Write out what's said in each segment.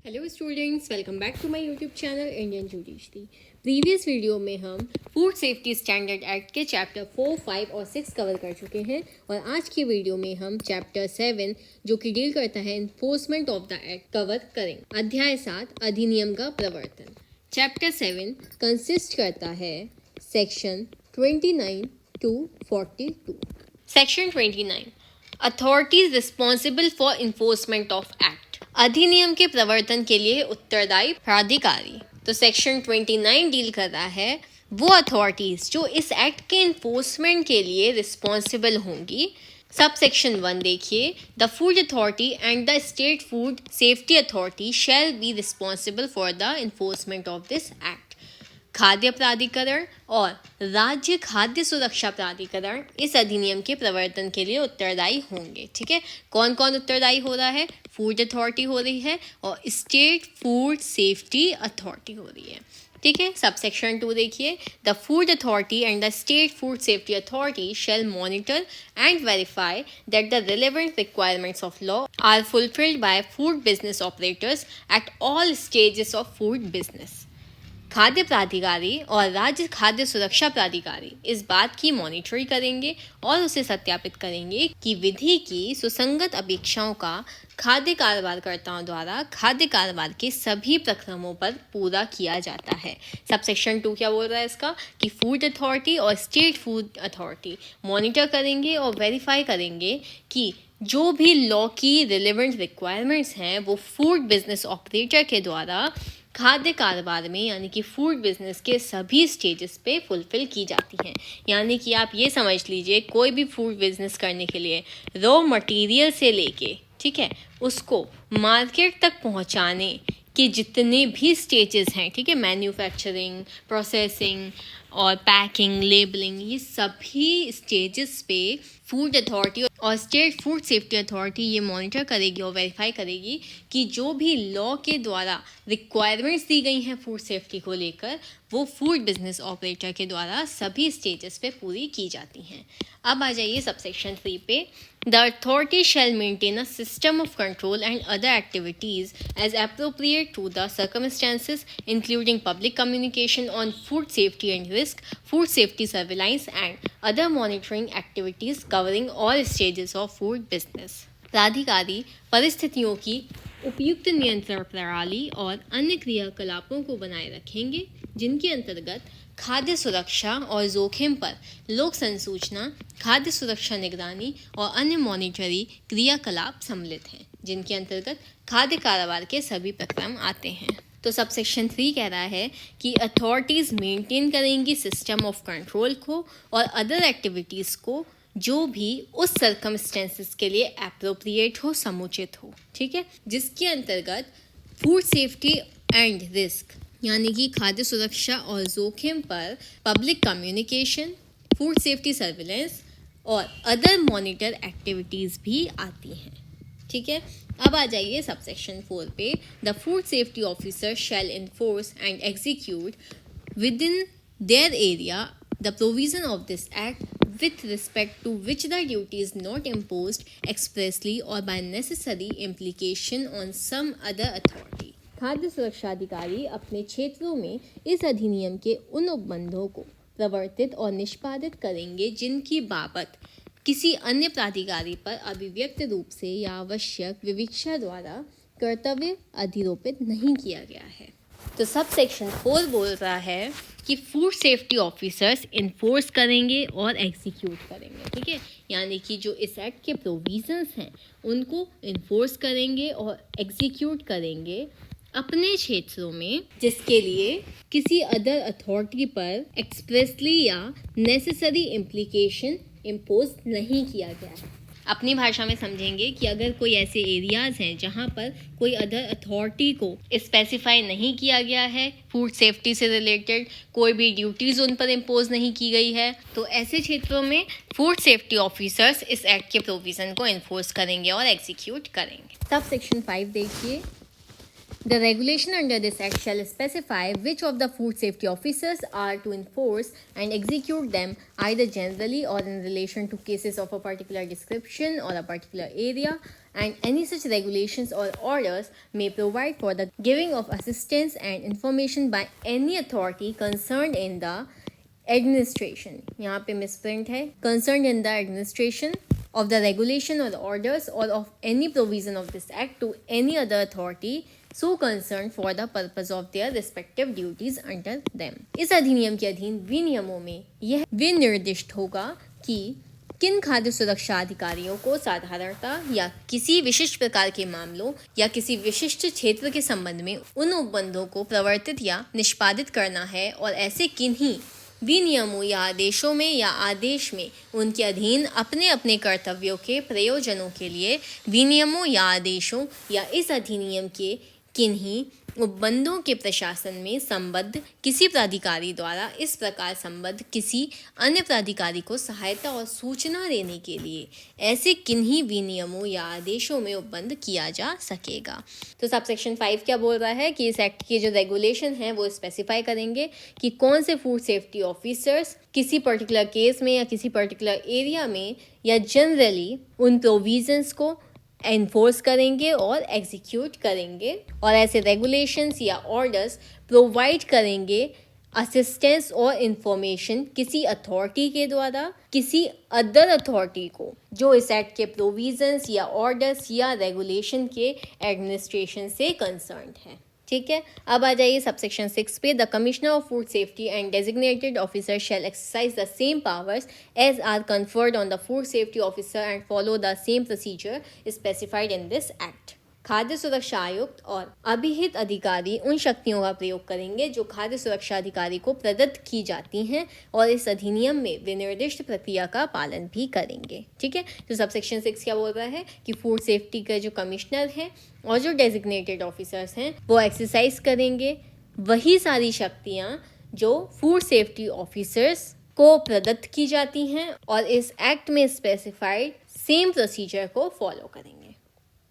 Hello students, welcome back to my YouTube channel Indian judiciary. Previous video में हम food safety standard act के chapter 4, 5 और 6 cover कर चुके हैं और आज की वीडियो में हम चैप्टर 7 जो कि डील करता है enforcement of the act cover करेंगे। अध्याय 7 अधिनियम का प्रवर्तन। चैप्टर 7 कंसिस्ट करता है section 29 to 42। Section 29 authorities responsible for enforcement of act, अधिनियम के प्रवर्तन के लिए उत्तरदायी प्राधिकारी। तो सेक्शन 29 डील कर रहा है वो अथॉरिटीज जो इस एक्ट के इन्फोर्समेंट के लिए रिस्पॉन्सिबल होंगी। सब सेक्शन 1 देखिए, the food authority and the state food safety authority shall be responsible for the enforcement of this act. खाद्य प्राधिकरण और राज्य खाद्य सुरक्षा प्राधिकरण इस अधिनियम के प्रवर्तन के लिए उत्तरदायी होंगे। ठीक है, कौन कौन उत्तरदायी हो रहा है? फूड अथॉरिटी हो रही है और स्टेट फूड सेफ्टी अथॉरिटी हो रही है। ठीक है, सब सेक्शन 2 देखिए, the food authority and the state food safety authority shall monitor and verify that the relevant requirements of law are fulfilled by food business operators at all stages of food business. खाद्य प्राधिकारी और राज्य खाद्य सुरक्षा प्राधिकारी इस बात की मॉनिटरिंग करेंगे और उसे सत्यापित करेंगे कि विधि की सुसंगत अपेक्षाओं का खाद्य कारोबारकर्ताओं द्वारा खाद्य कारोबार के सभी प्रक्रमों पर पूरा किया जाता है। सबसेक्शन 2 क्या बोल रहा है इसका कि फूड अथॉरिटी और स्टेट फूड अथॉरिटी मॉनिटर करेंगे और वेरीफाई करेंगे कि जो भी लॉ की रिलेवेंट रिक्वायरमेंट्स हैं वो फूड बिजनेस ऑपरेटर के द्वारा खाद्य कारोबार में यानी कि फूड बिजनेस के सभी स्टेजेस पे फुलफिल की जाती हैं। यानी कि आप ये समझ लीजिए, कोई भी फूड बिजनेस करने के लिए रॉ मटेरियल से लेके, ठीक है, उसको मार्केट तक पहुंचाने के जितने भी स्टेजेस हैं, ठीक है, मैन्युफैक्चरिंग, प्रोसेसिंग और पैकिंग, लेबलिंग, ये सभी स्टेजेस पे फूड अथॉरिटी और स्टेट फूड सेफ्टी अथॉरिटी ये मॉनिटर करेगी और वेरीफाई करेगी कि जो भी लॉ के द्वारा रिक्वायरमेंट्स दी गई हैं फूड सेफ्टी को लेकर वो फूड बिजनेस ऑपरेटर के द्वारा सभी स्टेजेस पे पूरी की जाती हैं। अब आ जाइए सबसेक्शन 3 पे। The authority shall maintain a system of control and other activities as appropriate to the circumstances including public communication on food safety and risk, food safety surveillance and other monitoring activities covering all stages of food business. प्राधिकारी परिस्थितियों की उपयुक्त नियंत्रण प्रणाली और अन्य क्रियाकलापों को बनाए रखेंगे जिनके अंतर्गत खाद्य सुरक्षा और जोखिम पर लोक संसूचना, खाद्य सुरक्षा निगरानी और अन्य मॉनिटरी क्रियाकलाप सम्मिलित हैं, जिनके अंतर्गत खाद्य कारोबार के सभी प्रक्रम आते हैं। तो सबसेक्शन 3 कह रहा है कि अथॉरिटीज़ मेंटेन करेंगी सिस्टम ऑफ कंट्रोल को और अदर एक्टिविटीज़ को जो भी उस सर्कमस्टेंसेस के लिए एप्रोप्रिएट हो, समुचित हो। ठीक है, जिसके अंतर्गत फूड सेफ्टी एंड रिस्क यानी कि खाद्य सुरक्षा और जोखिम पर public communication, food safety surveillance और अदर मॉनिटर एक्टिविटीज़ भी आती हैं। ठीक है, अब आ जाइए सबसेक्शन 4 पे। The food safety officer shell enforce and execute with in their area the provision of this act with respect to which the duty is not imposed expressly or by necessary implication on some other authority। खाद्य सुरक्षा अधिकारी अपने क्षेत्रों में इस अधिनियम के उन उपबंधों को प्रवर्तित और निष्पादित करेंगे जिनकी बाबत किसी अन्य प्राधिकारी पर अभिव्यक्त रूप से या आवश्यक विवक्षा द्वारा कर्तव्य अधिरोपित नहीं किया गया है। तो सब सेक्शन 4 बोल रहा है कि फूड सेफ्टी ऑफिसर्स इन्फोर्स करेंगे और एग्जीक्यूट करेंगे। ठीक है, यानी कि जो इस एक्ट के प्रोविजंस हैं उनको इन्फोर्स करेंगे और एग्जीक्यूट करेंगे अपने क्षेत्रों में जिसके लिए किसी अदर अथॉरिटी पर एक्सप्रेसली या नेसेसरी इम्प्लीकेशन इम्पोज नहीं किया गया है। अपनी भाषा में समझेंगे कि अगर कोई ऐसे एरियाज़ हैं जहाँ पर कोई अदर अथॉरिटी को स्पेसिफाई नहीं किया गया है, फूड सेफ्टी से रिलेटेड कोई भी ड्यूटीज़ उन पर इम्पोज नहीं की गई है, तो ऐसे क्षेत्रों में फूड सेफ्टी ऑफिसर्स इस एक्ट के प्रोविज़न को इन्फोर्स करेंगे और एग्जीक्यूट करेंगे। सब सेक्शन 5 देखिए। The regulation under this act shall specify which of the food safety officers are to enforce and execute them either generally or in relation to cases of a particular description or a particular area, and any such regulations or orders may provide for the giving of assistance and information by any authority concerned in the administration. यहाँ पे misprint है, concerned in the administration of the regulation or the orders or of any provision of this act to any other authority so concerned for the purpose of their respective duties under them. इस अधिनियम के अधीन विनियमों में यह विनिर्दिष्ट होगा कि किन खाद्य सुरक्षा अधिकारियों को साधारणतः या किसी विशिष्ट प्रकार के मामलों या किसी विशिष्ट क्षेत्र के संबंध में उन उपबंधों को प्रवर्तित या निष्पादित करना है और ऐसे किन्हीं विनियमों या आदेशों में या आदेश में उनके अधीन अपने अपने कर्तव्यों के प्रयोजनों के लिए विनियमों या आदेशों या इस अधिनियम के किन्हीं उपबंधों के प्रशासन में संबद्ध किसी प्राधिकारी द्वारा इस प्रकार संबद्ध किसी अन्य प्राधिकारी को सहायता और सूचना देने के लिए ऐसे किन्हीं विनियमों या आदेशों में उपबंध किया जा सकेगा। तो सबसेक्शन 5 क्या बोल रहा है कि इस एक्ट के जो रेगुलेशन हैं वो स्पेसिफाई करेंगे कि कौन से फूड सेफ्टी ऑफिसर्स किसी पर्टिकुलर केस में या किसी पर्टिकुलर एरिया में या जनरली उन प्रोविजंस को एनफोर्स करेंगे और एग्जीक्यूट करेंगे और ऐसे रेगुलेशंस या ऑर्डर्स प्रोवाइड करेंगे असिस्टेंस और इंफॉर्मेशन किसी अथॉरिटी के द्वारा किसी अदर अथॉरिटी को जो इस एक्ट के प्रोविजंस या ऑर्डर्स या रेगुलेशन के एडमिनिस्ट्रेशन से कंसर्न्ड है। ठीक है, अब आ जाइए सबसेक्शन 6 पे। The commissioner of food safety and designated officer shall exercise the same powers as are conferred on the food safety officer and follow the same procedure specified in this act. खाद्य सुरक्षा आयुक्त और अभिहित अधिकारी उन शक्तियों का प्रयोग करेंगे जो खाद्य सुरक्षा अधिकारी को प्रदत्त की जाती हैं और इस अधिनियम में विनिर्दिष्ट प्रक्रिया का पालन भी करेंगे। ठीक है, तो सबसेक्शन 6 क्या बोल रहा है कि फूड सेफ्टी का जो कमिश्नर है और जो डेजिग्नेटेड ऑफिसर्स हैं वो एक्सरसाइज करेंगे वही सारी शक्तियाँ जो फूड सेफ्टी ऑफिसर्स को प्रदत्त की जाती हैं और इस एक्ट में स्पेसिफाइड सेम प्रोसीजर को फॉलो करेंगे।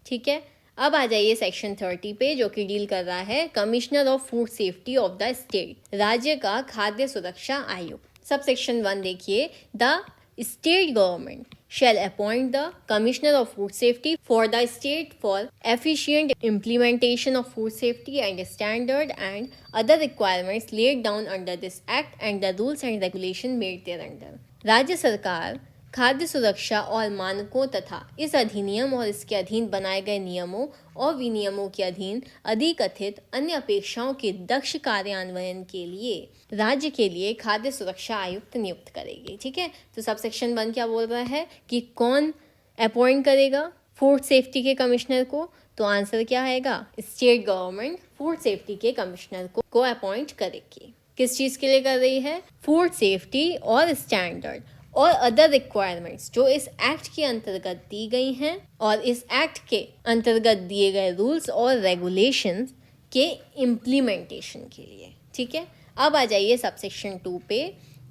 ठीक है, अब आ जाइए सेक्शन 30 पे जो कि डील कर रहा है commissioner of food safety of the state, राज्य का खाद्य सुरक्षा आयुक्त। सब सेक्शन 1 देखिए, the state government shall appoint the commissioner of food safety for the state for efficient implementation of food safety and standard and other requirements laid down under this act and the rules and regulation made thereunder। राज्य सरकार खाद्य सुरक्षा और मानकों तथा इस अधिनियम और इसके अधीन बनाए गए नियमों और विनियमों के अधीन अधिकथित अन्य अपेक्षाओं के दक्ष कार्यान्वयन के लिए राज्य के लिए खाद्य सुरक्षा आयुक्त नियुक्त करेगी। ठीक है, तो सबसेक्शन 1 क्या बोल रहा है कि कौन अपॉइंट करेगा फूड सेफ्टी के कमिश्नर को, तो आंसर क्या आएगा, स्टेट गवर्नमेंट फूड सेफ्टी के कमिश्नर को अपॉइंट करेगी। किस चीज़ के लिए कर रही है, फूड सेफ्टी और स्टैंडर्ड और अदर रिक्वायरमेंट्स जो इस एक्ट के अंतर्गत दी गई हैं और इस एक्ट के अंतर्गत दिए गए रूल्स और रेगुलेशंस के इम्प्लीमेंटेशन के लिए। ठीक है, अब आ जाइए सबसेक्शन 2 पे।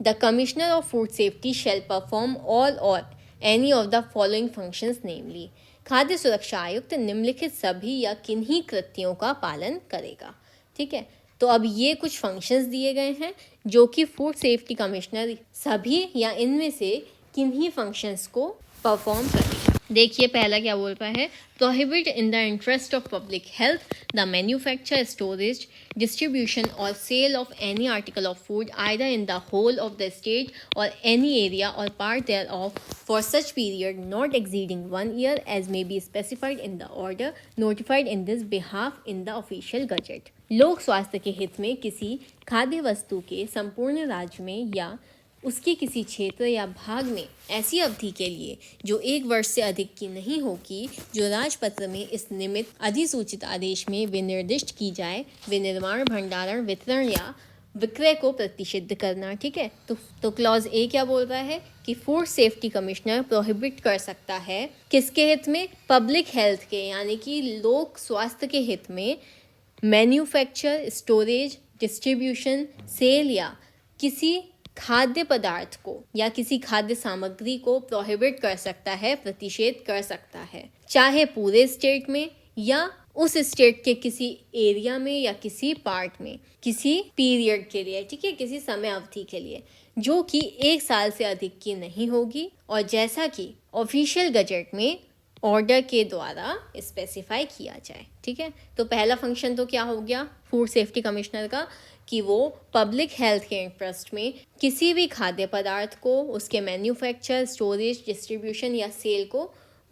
The commissioner of food safety shall perform all or any of the following functions namely, खाद्य सुरक्षा आयुक्त निम्नलिखित सभी या किन्हीं कृत्यों का पालन करेगा। ठीक है, तो अब ये कुछ फंक्शंस दिए गए हैं जो कि फूड सेफ्टी कमिश्नर सभी या इनमें से किन्हीं फंक्शंस को परफॉर्म करेगा। देखिए पहला क्या बोल रहा है, prohibit in the interest of public health the manufacture, storage, distribution or sale of any article of food either in the whole of the state or any area or part thereof for such period not exceeding 1 year as may be specified in the order notified in this behalf in the official gazette. लोक स्वास्थ्य के हित में किसी खाद्य वस्तु के संपूर्ण राज्य में या उसके किसी क्षेत्र या भाग में ऐसी अवधि के लिए जो 1 वर्ष से अधिक की नहीं होगी जो राजपत्र में इस निमित्त अधिसूचित आदेश में विनिर्दिष्ट की जाए, विनिर्माण, भंडारण, वितरण या विक्रय को प्रतिषिद्ध करना। ठीक है, तो क्लॉज ए क्या बोल रहा है कि फूड सेफ्टी कमिश्नर प्रोहिबिट कर सकता है किसके हित में, पब्लिक हेल्थ के यानी कि लोक स्वास्थ्य के हित में मैन्युफैक्चर, स्टोरेज, डिस्ट्रीब्यूशन, सेल या किसी खाद्य पदार्थ को या किसी खाद्य सामग्री को प्रोहिबिट कर सकता है, प्रतिषेध कर सकता है, चाहे पूरे स्टेट में या उस स्टेट के किसी एरिया में या किसी पार्ट में किसी पीरियड के लिए, ठीक है, किसी समय अवधि के लिए, जो कि 1 साल से अधिक की नहीं होगी और जैसा कि ऑफिशियल गजट में ऑर्डर के द्वारा स्पेसिफाई किया जाए। ठीक है, तो पहला फंक्शन तो क्या हो गया फूड सेफ्टी कमिश्नर का, कि वो पब्लिक हेल्थ के इंटरेस्ट में किसी भी खाद्य पदार्थ को, उसके मैन्युफैक्चर, स्टोरेज, डिस्ट्रीब्यूशन या सेल को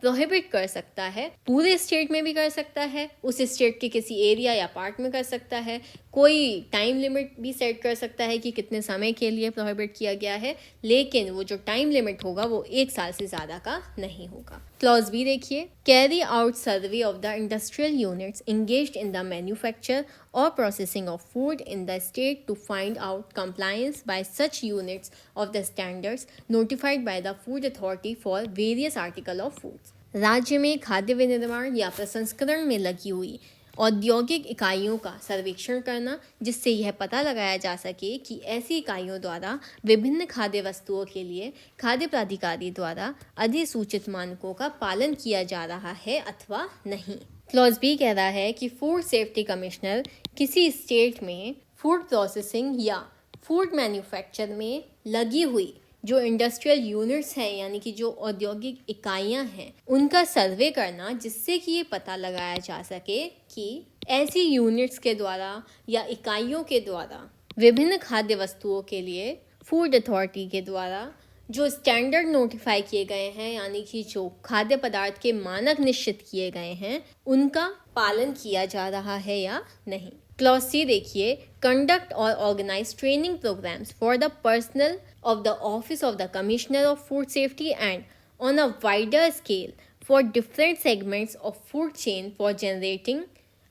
प्रोहिबिट कर सकता है। पूरे स्टेट में भी कर सकता है, उस स्टेट के किसी एरिया या पार्ट में कर सकता है, कोई टाइम लिमिट भी सेट कर सकता है कि कितने समय के लिए प्रोहिबिट किया गया है, लेकिन वो जो टाइम लिमिट होगा वो 1 साल से ज़्यादा का नहीं होगा। क्लॉज बी देखिए, carry out survey of the industrial units engaged in the manufacture or processing of food in the state to find out compliance by such units of the standards notified by the food authority for various article of foods। राज्य में खाद्य विनिर्माण या प्रसंस्करण में लगी हुई औद्योगिक इकाइयों का सर्वेक्षण करना, जिससे यह पता लगाया जा सके कि ऐसी इकाइयों द्वारा विभिन्न खाद्य वस्तुओं के लिए खाद्य प्राधिकारी द्वारा अधिसूचित मानकों का पालन किया जा रहा है अथवा नहीं। क्लॉज बी कह रहा है कि फूड सेफ्टी कमिश्नर किसी स्टेट में फूड प्रोसेसिंग या फूड मैन्युफैक्चर में लगी हुई जो इंडस्ट्रियल यूनिट्स हैं, यानी कि जो औद्योगिक इकाइयां हैं, उनका सर्वे करना, जिससे कि ये पता लगाया जा सके कि ऐसी यूनिट्स के द्वारा या इकाइयों के द्वारा विभिन्न खाद्य वस्तुओं के लिए फूड अथॉरिटी के द्वारा जो स्टैंडर्ड नोटिफाई किए गए हैं, यानी कि जो खाद्य पदार्थ के मानक निश्चित किए गए हैं, उनका पालन किया जा रहा है या नहीं। क्लॉज सी देखिए, conduct or organise training programmes for the personnel of the office of the commissioner of food safety and on a wider scale for different segments of food chain for generating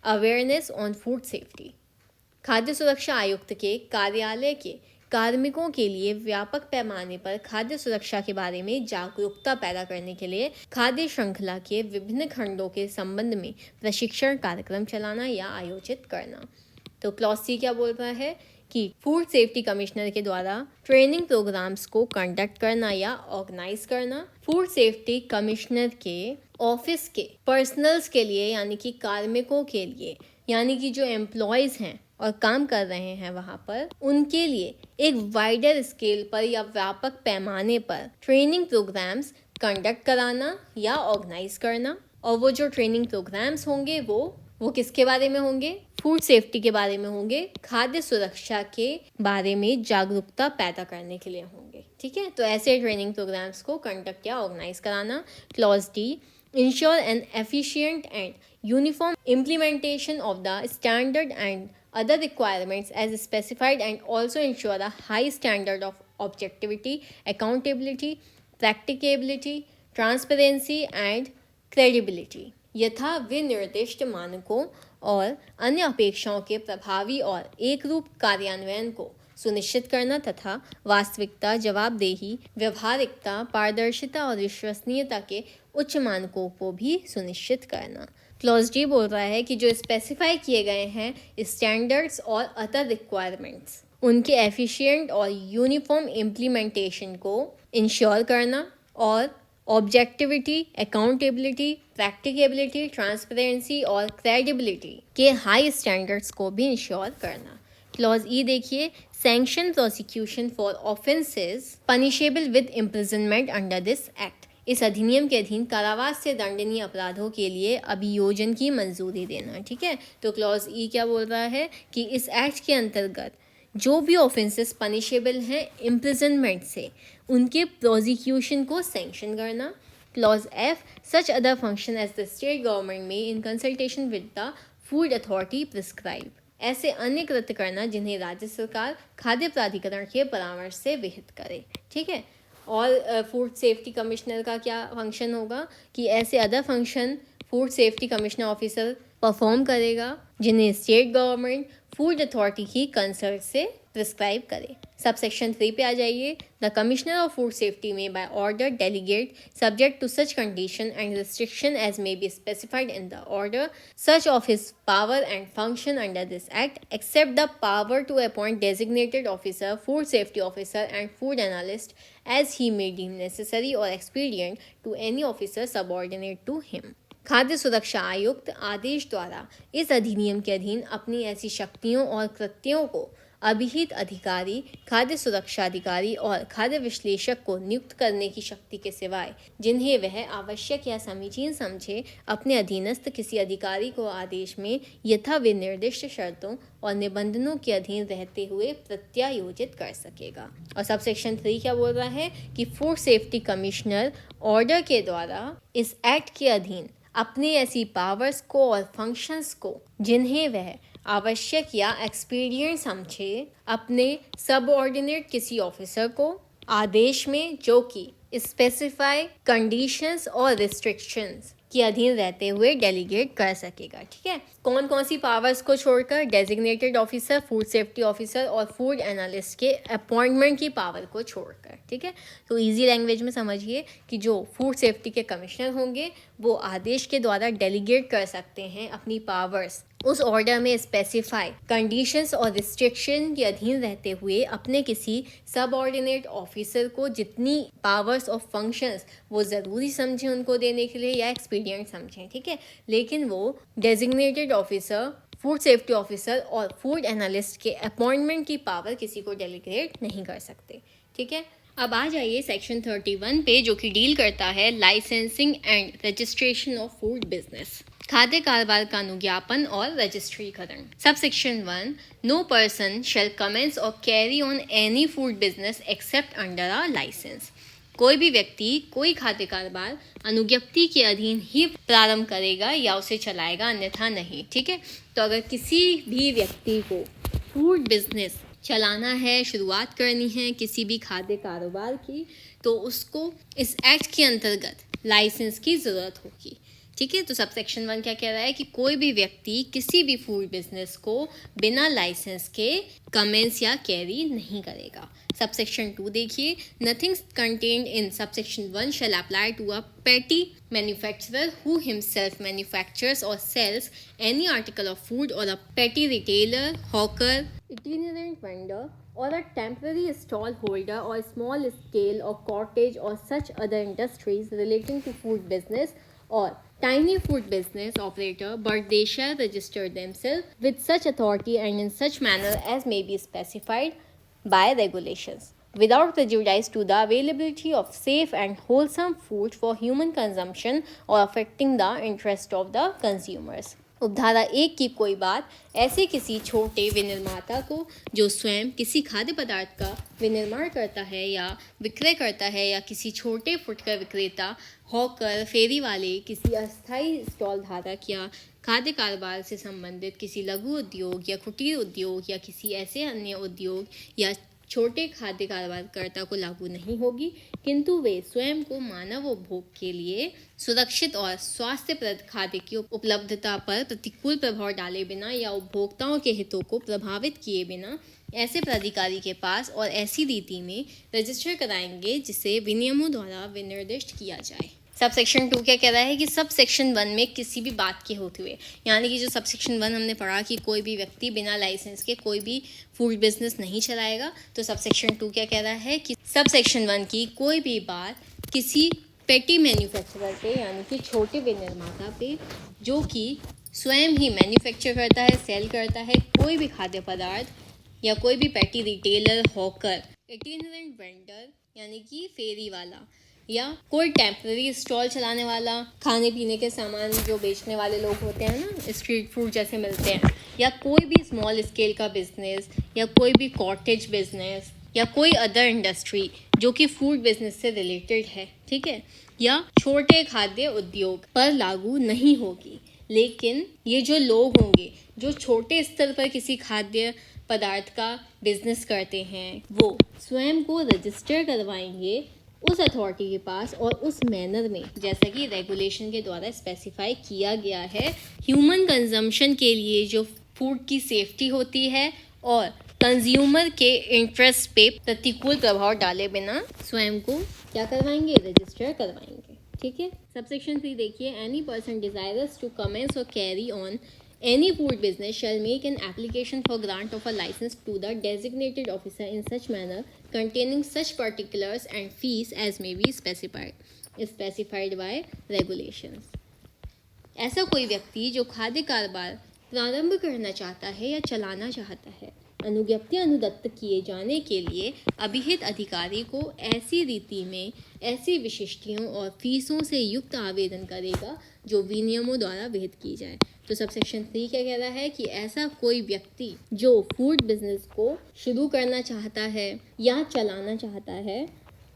awareness on food safety। खाद्य सुरक्षा आयुक्त के कार्यालय के कार्मिकों के लिए व्यापक पैमाने पर खाद्य सुरक्षा के बारे में जागरूकता पैदा करने के लिए खाद्य श्रृंखला के विभिन्न खंडों के संबंध में प्रशिक्षण कार्यक्रम चलाना या आयोजित करना। तो क्लॉज सी क्या बोल रहा है कि फूड सेफ्टी कमिश्नर के द्वारा ट्रेनिंग प्रोग्राम्स को कंडक्ट करना या ऑर्गेनाइज करना फूड सेफ्टी कमिश्नर के ऑफिस के पर्सनल्स के लिए, यानी कि कार्मिकों के लिए, यानी कि जो एम्प्लॉयज़ हैं और काम कर रहे हैं वहाँ पर, उनके लिए एक वाइडर स्केल पर या व्यापक पैमाने पर ट्रेनिंग प्रोग्राम्स कंडक्ट कराना या ऑर्गेनाइज करना। और वो जो ट्रेनिंग प्रोग्राम्स होंगे वो किसके बारे में होंगे? फूड सेफ्टी के बारे में होंगे, खाद्य सुरक्षा के बारे में जागरूकता पैदा करने के लिए होंगे। ठीक है, तो ऐसे ट्रेनिंग प्रोग्राम्स को कंडक्ट या ऑर्गेनाइज कराना। Clause D, ensure N efficient and uniform implementation of the standard and other requirements as specified and also ensure a high standard of objectivity, accountability, practicability, transparency and credibility। यथा विनिर्दिष्ट मानकों और अन्य अपेक्षाओं के प्रभावी और एक रूप कार्यान्वयन को सुनिश्चित करना तथा वास्तविकता, जवाबदेही, व्यवहारिकता, पारदर्शिता और विश्वसनीयता के उच्च मानकों को भी सुनिश्चित करना। क्लॉज डी बोल रहा है कि जो स्पेसिफाई किए गए हैं स्टैंडर्ड्स और अदर रिक्वायरमेंट्स, उनके एफिशिएंट और यूनिफॉर्म इम्प्लीमेंटेशन को इंश्योर करना और ऑब्जेक्टिविटी, अकाउंटेबिलिटी, प्रैक्टिकेबिलिटी, ट्रांसपेरेंसी और क्रेडिबिलिटी के हाई स्टैंडर्ड्स को भी इंश्योर करना। क्लॉज ई देखिए, sanction prosecution for offences punishable with imprisonment under this act. इस अधिनियम के अधीन कारावास से दंडनीय अपराधों के लिए अभियोजन की मंजूरी देना। ठीक है, तो क्लॉज ई क्या बोल रहा है कि इस एक्ट के अंतर्गत जो भी ऑफेंसेस पनिशेबल हैं इम्प्रिजनमेंट से, उनके प्रोसिक्यूशन को सैंक्शन करना। Clause F, such other function as the state government may in consultation with the food authority prescribe. ऐसे अन्य कृत्य करना जिन्हें राज्य सरकार खाद्य प्राधिकरण के परामर्श से विहित करे। ठीक है, और फूड सेफ्टी कमिश्नर का क्या फंक्शन होगा कि ऐसे other function food safety commissioner officer perform करेगा जिन्हें स्टेट गवर्नमेंट फूड अथॉरिटी की कंसल्ट से प्रिस्क्राइब करे। सबसेक्शन 3 पे आ जाइए। The commissioner of food safety may by order delegate subject to such condition and restriction as may be specified in the order such of his power and function under this act except the power to appoint designated officer, food safety officer and food analyst as he may deem necessary or expedient to any officer subordinate to him। खाद्य सुरक्षा आयुक्त आदेश द्वारा इस अधिनियम के अधीन अपनी ऐसी शक्तियों और कृत्यों को अभिहित अधिकारी, खाद्य सुरक्षा अधिकारी और खाद्य विश्लेषक को नियुक्त करने की शक्ति के सिवाय जिन्हें वह आवश्यक या समीचीन समझे अपने अधीनस्थ किसी अधिकारी को आदेश में यथा विनिर्दिष्ट शर्तों और निबंधनों के अधीन रहते हुए प्रत्यायोजित कर सकेगा। और सब सेक्शन 3 क्या बोल रहा है कि फूड सेफ्टी कमिश्नर ऑर्डर के द्वारा इस एक्ट के अधीन अपने ऐसी पावर्स को और फंक्शंस को जिन्हें वह आवश्यक या एक्सपीडिएंट समझे अपने सबऑर्डिनेट किसी ऑफिसर को आदेश में जो कि स्पेसिफाई कंडीशंस और रिस्ट्रिक्शंस के अधीन रहते हुए डेलीगेट कर सकेगा। ठीक है, कौन कौन सी पावर्स को छोड़कर? Designated officer, food safety officer और फूड एनालिस्ट के अपॉइंटमेंट की पावर को छोड़कर। ठीक है, तो इजी लैंग्वेज में समझिए कि जो फूड सेफ्टी के कमिश्नर होंगे वो आदेश के द्वारा डेलीगेट कर सकते हैं अपनी पावर्स उस ऑर्डर में स्पेसिफाई कंडीशंस और रिस्ट्रिक्शन के अधीन रहते हुए अपने किसी सबऑर्डिनेट ऑफिसर को जितनी पावर्स और फंक्शंस वो ज़रूरी समझें उनको देने के लिए या एक्सपीडिएंट समझें। ठीक है, लेकिन वो designated officer, food safety officer और फूड एनालिस्ट के अपॉइंटमेंट की पावर किसी को डेलीगेट नहीं कर सकते। ठीक है, अब आ जाइए सेक्शन 31 पे जो कि डील करता है licensing and registration of food business, खाद्य कारोबार का अनुज्ञापन और रजिस्ट्रीकरण। Subsection 1, no person shall commence or carry on any food business except under a licence. कोई भी व्यक्ति कोई खाद्य कारोबार अनुज्ञप्ति के अधीन ही प्रारंभ करेगा या उसे चलाएगा, अन्यथा नहीं। ठीक है, तो अगर किसी भी व्यक्ति को फूड बिजनेस चलाना है, शुरुआत करनी है किसी भी खाद्य कारोबार की, तो उसको इस एक्ट के अंतर्गत लाइसेंस की ज़रूरत होगी। ठीक है, तो सब सेक्शन 1 क्या कह रहा है कि कोई भी व्यक्ति किसी भी फूड बिजनेस को बिना लाइसेंस के कमेंस या कैरी नहीं करेगा। सब सेक्शन 2 देखिए, nothing contained in subsection 1 shall apply to a petty manufacturer who himself manufactures or sells any article of food or a petty retailer, hawker, itinerant vendor or a temporary stall holder or small scale or cottage or such other industries relating to food business or tiny food business operator, but they shall register themselves with such authority and in such manner as may be specified by regulations, without prejudice to the availability of safe and wholesome food for human consumption or affecting the interest of the consumers. उपधारा 1 की कोई बात ऐसे किसी छोटे विनिर्माता को जो स्वयं किसी खाद्य पदार्थ का विनिर्माण करता है या विक्रय करता है, या किसी छोटे फुटकर विक्रेता, हॉकर, फेरी वाले, किसी अस्थायी स्टॉल धारक या खाद्य कारोबार से संबंधित किसी लघु उद्योग या कुटीर उद्योग या किसी ऐसे अन्य उद्योग या छोटे खाद्य कारोबारकर्ता को लागू नहीं होगी, किंतु वे स्वयं को मानव उपभोग के लिए सुरक्षित और स्वास्थ्यप्रद खाद्य की उपलब्धता पर प्रतिकूल प्रभाव डाले बिना या उपभोक्ताओं के हितों को प्रभावित किए बिना ऐसे प्राधिकारी के पास और ऐसी रीति में रजिस्टर कराएंगे जिसे विनियमों द्वारा विनिर्दिष्ट किया जाए। सब सेक्शन 2 क्या कह रहा है कि सब सेक्शन 1 में किसी भी बात के होते हुए, यानी कि जो सब सेक्शन 1 हमने पढ़ा कि कोई भी व्यक्ति बिना लाइसेंस के कोई भी फूड बिजनेस नहीं चलाएगा, तो सब सेक्शन 2 क्या कह रहा है कि सब सेक्शन 1 की कोई भी बात किसी पेटी मैन्युफैक्चरर पे, यानी कि छोटे विनिर्माता पे, जो कि स्वयं ही मैन्युफैक्चर करता है, सेल करता है कोई भी खाद्य पदार्थ, या कोई भी पेटी रिटेलर, हॉकर, इटिनरेंट वेंडर यानी कि फेरी वाला, या कोई टेम्पररी स्टॉल चलाने वाला, खाने पीने के सामान जो बेचने वाले लोग होते हैं ना, स्ट्रीट फूड जैसे मिलते हैं, या कोई भी स्मॉल स्केल का बिजनेस, या कोई भी कॉटेज बिजनेस, या कोई अदर इंडस्ट्री जो कि फूड बिजनेस से रिलेटेड है। ठीक है, या छोटे खाद्य उद्योग पर लागू नहीं होगी। लेकिन ये जो लोग होंगे जो छोटे स्तर पर किसी खाद्य पदार्थ का बिजनेस करते हैं, वो स्वयं को रजिस्टर करवाएंगे उस अथॉरिटी के पास और उस मैनर में जैसा कि रेगुलेशन के द्वारा स्पेसिफाई किया गया है, ह्यूमन कंजम्पशन के लिए जो फूड की सेफ्टी होती है और कंज्यूमर के इंटरेस्ट पे प्रतिकूल प्रभाव डाले बिना स्वयं को क्या करवाएंगे, रजिस्टर करवाएंगे। ठीक है, सबसेक्शन 3 देखिए, any person desirous to commence or carry on any food business shall make an application for grant of a license to the designated officer in such manner containing such particulars and fees as may be specified by regulations. ऐसा कोई व्यक्ति जो खाद्य कारोबार प्रारंभ करना चाहता है या चलाना चाहता है, अनुज्ञप्ति अनुदत्त किए जाने के लिए अभिहित अधिकारी को ऐसी रीति में ऐसी विशिष्टियों और फीसों से युक्त आवेदन करेगा जो विनियमों द्वारा विहित की जाए। तो सबसेक्शन 3 क्या कह रहा है कि ऐसा कोई व्यक्ति जो फूड बिजनेस को शुरू करना चाहता है या चलाना चाहता है,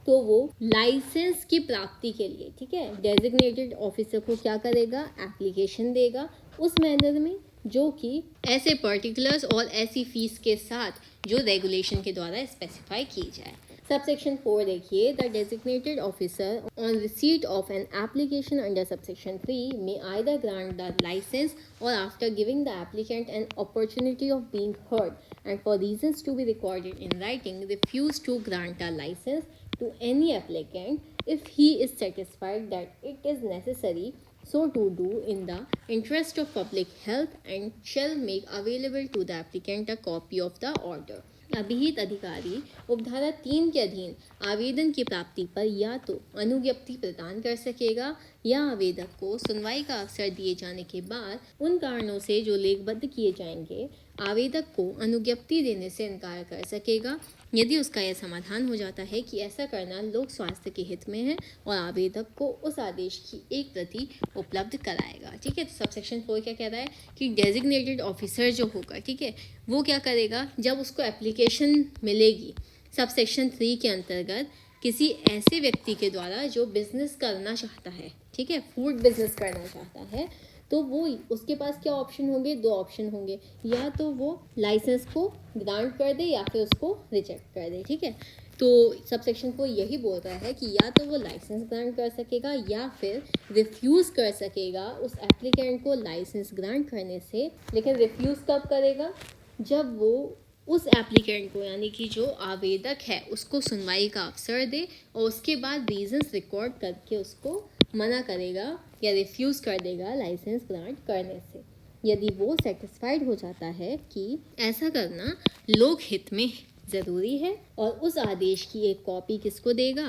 तो वो लाइसेंस की प्राप्ति के लिए, ठीक है, डेजिग्नेटेड ऑफिसर को क्या करेगा, एप्लीकेशन देगा उस मैनर में जो कि ऐसे पर्टिकुलर्स और ऐसी फीस के साथ जो रेगुलेशन के द्वारा स्पेसिफाई की जाए। सबसेक्शन 4 देखिए, the designated officer on receipt of an application under subsection 3 may either grant the license or after giving the applicant an opportunity of being heard and for reasons to be recorded in writing refuse to grant a license to any applicant if he is satisfied that it is necessary so to do in the interest of public health and shall make available to the applicant a copy of the order। अभिहित अधिकारी उपधारा 3 के अधीन आवेदन की प्राप्ति पर या तो अनुज्ञप्ति प्रदान कर सकेगा या आवेदक को सुनवाई का अवसर दिए जाने के बाद उन कारणों से जो लेखबद्ध किए जाएंगे आवेदक को अनुज्ञप्ति देने से इनकार कर सकेगा यदि उसका यह समाधान हो जाता है कि ऐसा करना लोक स्वास्थ्य के हित में है और आवेदक को उस आदेश की एक प्रति उपलब्ध कराएगा। ठीक है, तो सबसेक्शन 4 क्या कह रहा है कि डेजिग्नेटेड ऑफिसर जो होगा, ठीक है, वो क्या करेगा, जब उसको एप्लीकेशन मिलेगी सबसेक्शन 3 के अंतर्गत किसी ऐसे व्यक्ति के द्वारा जो बिजनेस करना चाहता है, ठीक है, फूड बिजनेस करना चाहता है, तो वो उसके पास क्या ऑप्शन होंगे, 2 ऑप्शन होंगे, या तो वो लाइसेंस को ग्रांट कर दे या फिर उसको रिजेक्ट कर दे। ठीक है, तो सबसेक्शन को यही बोल रहा है कि या तो वो लाइसेंस ग्रांट कर सकेगा या फिर रिफ्यूज़ कर सकेगा उस एप्लीकेंट को लाइसेंस ग्रांट करने से। लेकिन रिफ्यूज़ कब करेगा, जब वो उस एप्लीकेंट को यानी कि जो आवेदक है उसको सुनवाई का अवसर दे और उसके बाद रीजंस रिकॉर्ड करके उसको मना करेगा या रिफ्यूज़ कर देगा लाइसेंस ग्रांट करने से। यदि वो सेटिस्फाइड हो जाता है कि ऐसा करना लोक हित में ज़रूरी है और उस आदेश की एक कॉपी किसको देगा,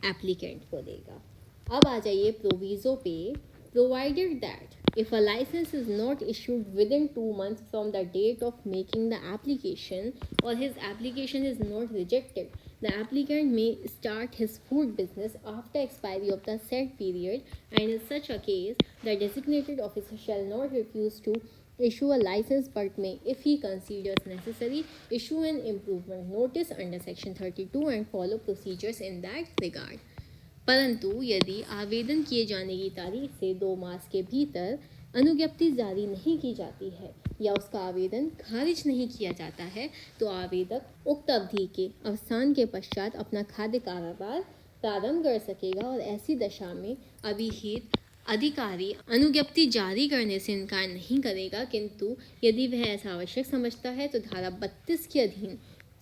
एप्लीकेंट को देगा। अब आ जाइए प्रोविज़ो पे। Provided that if a license is not issued within 2 months from the date of making the application or his application is not rejected, the applicant may start his food business after expiry of the said period, and in such a case the designated officer shall not refuse to issue a license but may, if he considers necessary, issue an improvement notice under section 32 and follow procedures in that regard। परंतु यदि आवेदन किए जाने की तारीख से 2 मास के भीतर अनुज्ञप्ति जारी नहीं की जाती है या उसका आवेदन खारिज नहीं किया जाता है, तो आवेदक उक्त अवधि के अवसान के पश्चात अपना खाद्य कारोबार प्रारंभ कर सकेगा और ऐसी दशा में अभिहित अधिकारी अनुज्ञप्ति जारी करने से इनकार नहीं करेगा, किंतु यदि वह ऐसा आवश्यक समझता है तो धारा 32 के अधीन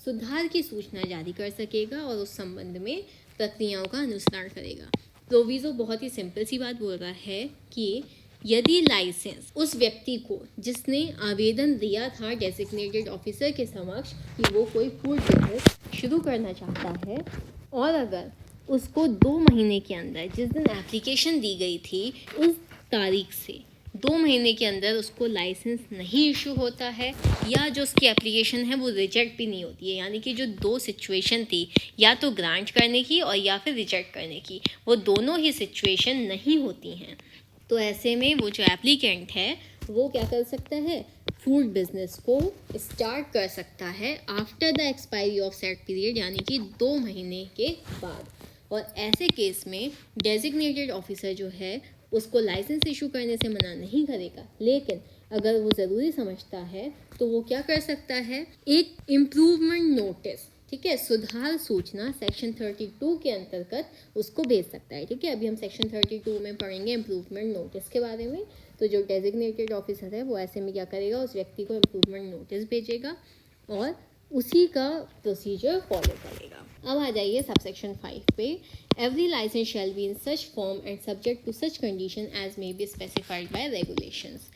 सुधार की सूचना जारी कर सकेगा और उस संबंध में प्रक्रियाओं का अनुसरण करेगा। प्रोविज़ो बहुत ही सिंपल सी बात बोल रहा है कि यदि लाइसेंस उस व्यक्ति को जिसने आवेदन दिया था डेजिग्नेटेड ऑफिसर के समक्ष कि वो कोई फूड बिजनेस शुरू करना चाहता है और अगर उसको 2 महीने के अंदर, जिस दिन एप्लीकेशन दी गई थी उस तारीख से 2 महीने के अंदर उसको लाइसेंस नहीं इशू होता है या जो उसकी एप्लीकेशन है वो रिजेक्ट भी नहीं होती है, यानी कि जो 2 सिचुएशन थी, या तो ग्रांट करने की और या फिर रिजेक्ट करने की, वो दोनों ही सिचुएशन नहीं होती हैं, तो ऐसे में वो जो एप्लीकेंट है वो क्या कर सकता है, फूड बिजनेस को स्टार्ट कर सकता है after the expiry of set period, यानी कि 2 महीने के बाद। और ऐसे केस में डेजिग्नेटेड ऑफिसर जो है उसको लाइसेंस इशू करने से मना नहीं करेगा, लेकिन अगर वो ज़रूरी समझता है तो वो क्या कर सकता है, एक इम्प्रूवमेंट नोटिस, ठीक है, सुधार सूचना सेक्शन 32 के अंतर्गत उसको भेज सकता है। ठीक है, अभी हम सेक्शन 32 में पढ़ेंगे इम्प्रूवमेंट नोटिस के बारे में। तो जो डेजिग्नेटेड ऑफिसर है वो ऐसे में क्या करेगा, उस व्यक्ति को इम्प्रूवमेंट नोटिस भेजेगा और उसी का प्रोसीजर फॉलो करेगा। अब आ जाइए सबसेक्शन 5 पे। Every licence shall be in such form and subject to such condition as may be specified by regulations.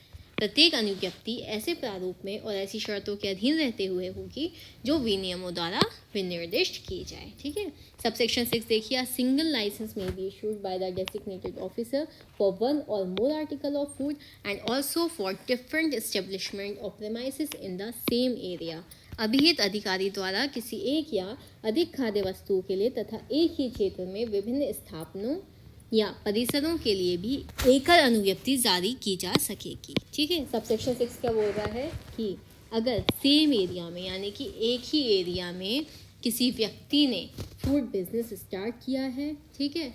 प्रत्येक अनुज्ञप्ति ऐसे प्रारूप में और ऐसी शर्तों के अधीन रहते हुए होगी जो विनियमों द्वारा विनिर्दिष्ट की जाए। ठीक है। सबसेक्शन 6 देखिए, single licence may be issued by the designated officer for one or more article of food and also for different establishment of premises in the same area. अभिहित अधिकारी द्वारा किसी एक या अधिक खाद्य वस्तुओं के लिए तथा एक ही क्षेत्र में विभिन्न स्थापनों या परिसरों के लिए भी एकल अनुज्ञप्ति जारी की जा सकेगी। ठीक है। सबसेक्शन 6 क्या बोल रहा है कि अगर सेम एरिया में यानी कि एक ही एरिया में किसी व्यक्ति ने फूड बिजनेस स्टार्ट किया है, ठीक है,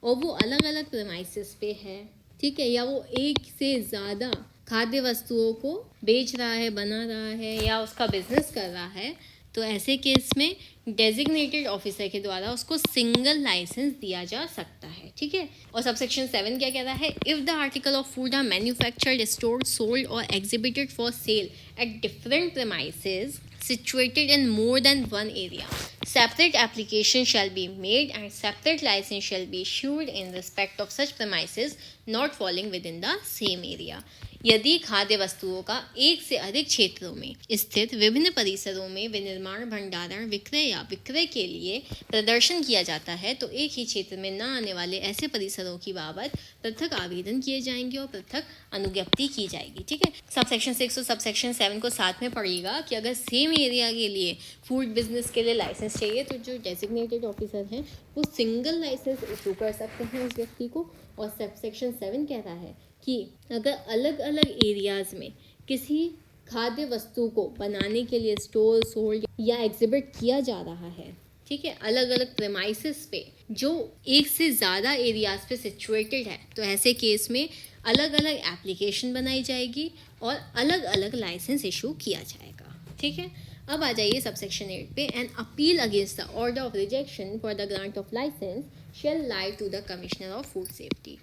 और वो अलग अलग प्रेमाइसेस पे है, ठीक है, या वो एक से ज़्यादा खाद्य वस्तुओं को बेच रहा है, बना रहा है या उसका बिजनेस कर रहा है, तो ऐसे केस में डेजिग्नेटेड ऑफिसर के द्वारा उसको सिंगल लाइसेंस दिया जा सकता है। ठीक है। और सबसेक्शन 7 क्या कह रहा है, if the article of food are manufactured, stored, sold or exhibited for sale at different premises situated in more than one area, separate application shall be made and separate license shall be issued in respect of such premises not falling within the same area। यदि खाद्य वस्तुओं का एक से अधिक क्षेत्रों में स्थित विभिन्न परिसरों में विनिर्माण, भंडारण, विक्रय या विक्रय के लिए प्रदर्शन किया जाता है तो एक ही क्षेत्र में न आने वाले ऐसे परिसरों की बाबत पृथक आवेदन किए जाएंगे और पृथक अनुज्ञप्ति की जाएगी। ठीक है। सबसेक्शन 6 और सबसेक्शन 7 को साथ में पढ़िएगा कि अगर सेम एरिया के लिए फूड बिजनेस के लिए लाइसेंस चाहिए तो जो डेजिग्नेटेड ऑफिसर हैं वो सिंगल लाइसेंस इशू कर सकते हैं उस व्यक्ति को। और सबसेक्शन 7 कह रहा है कि अगर अलग अलग एरियाज़ में किसी खाद्य वस्तु को बनाने के लिए स्टोर, सोल्ड या एग्जिबिट किया जा रहा है, ठीक है, अलग अलग प्रेमाइसेस पे जो एक से ज़्यादा एरियाज़ पे सिचुएटेड है, तो ऐसे केस में अलग अलग एप्लीकेशन बनाई जाएगी और अलग अलग लाइसेंस इशू किया जाएगा। ठीक है। अब आ जाइए सबसेक्शन 8 पे, an appeal against the order of rejection for the grant of licence shall lie to the commissioner of food safety.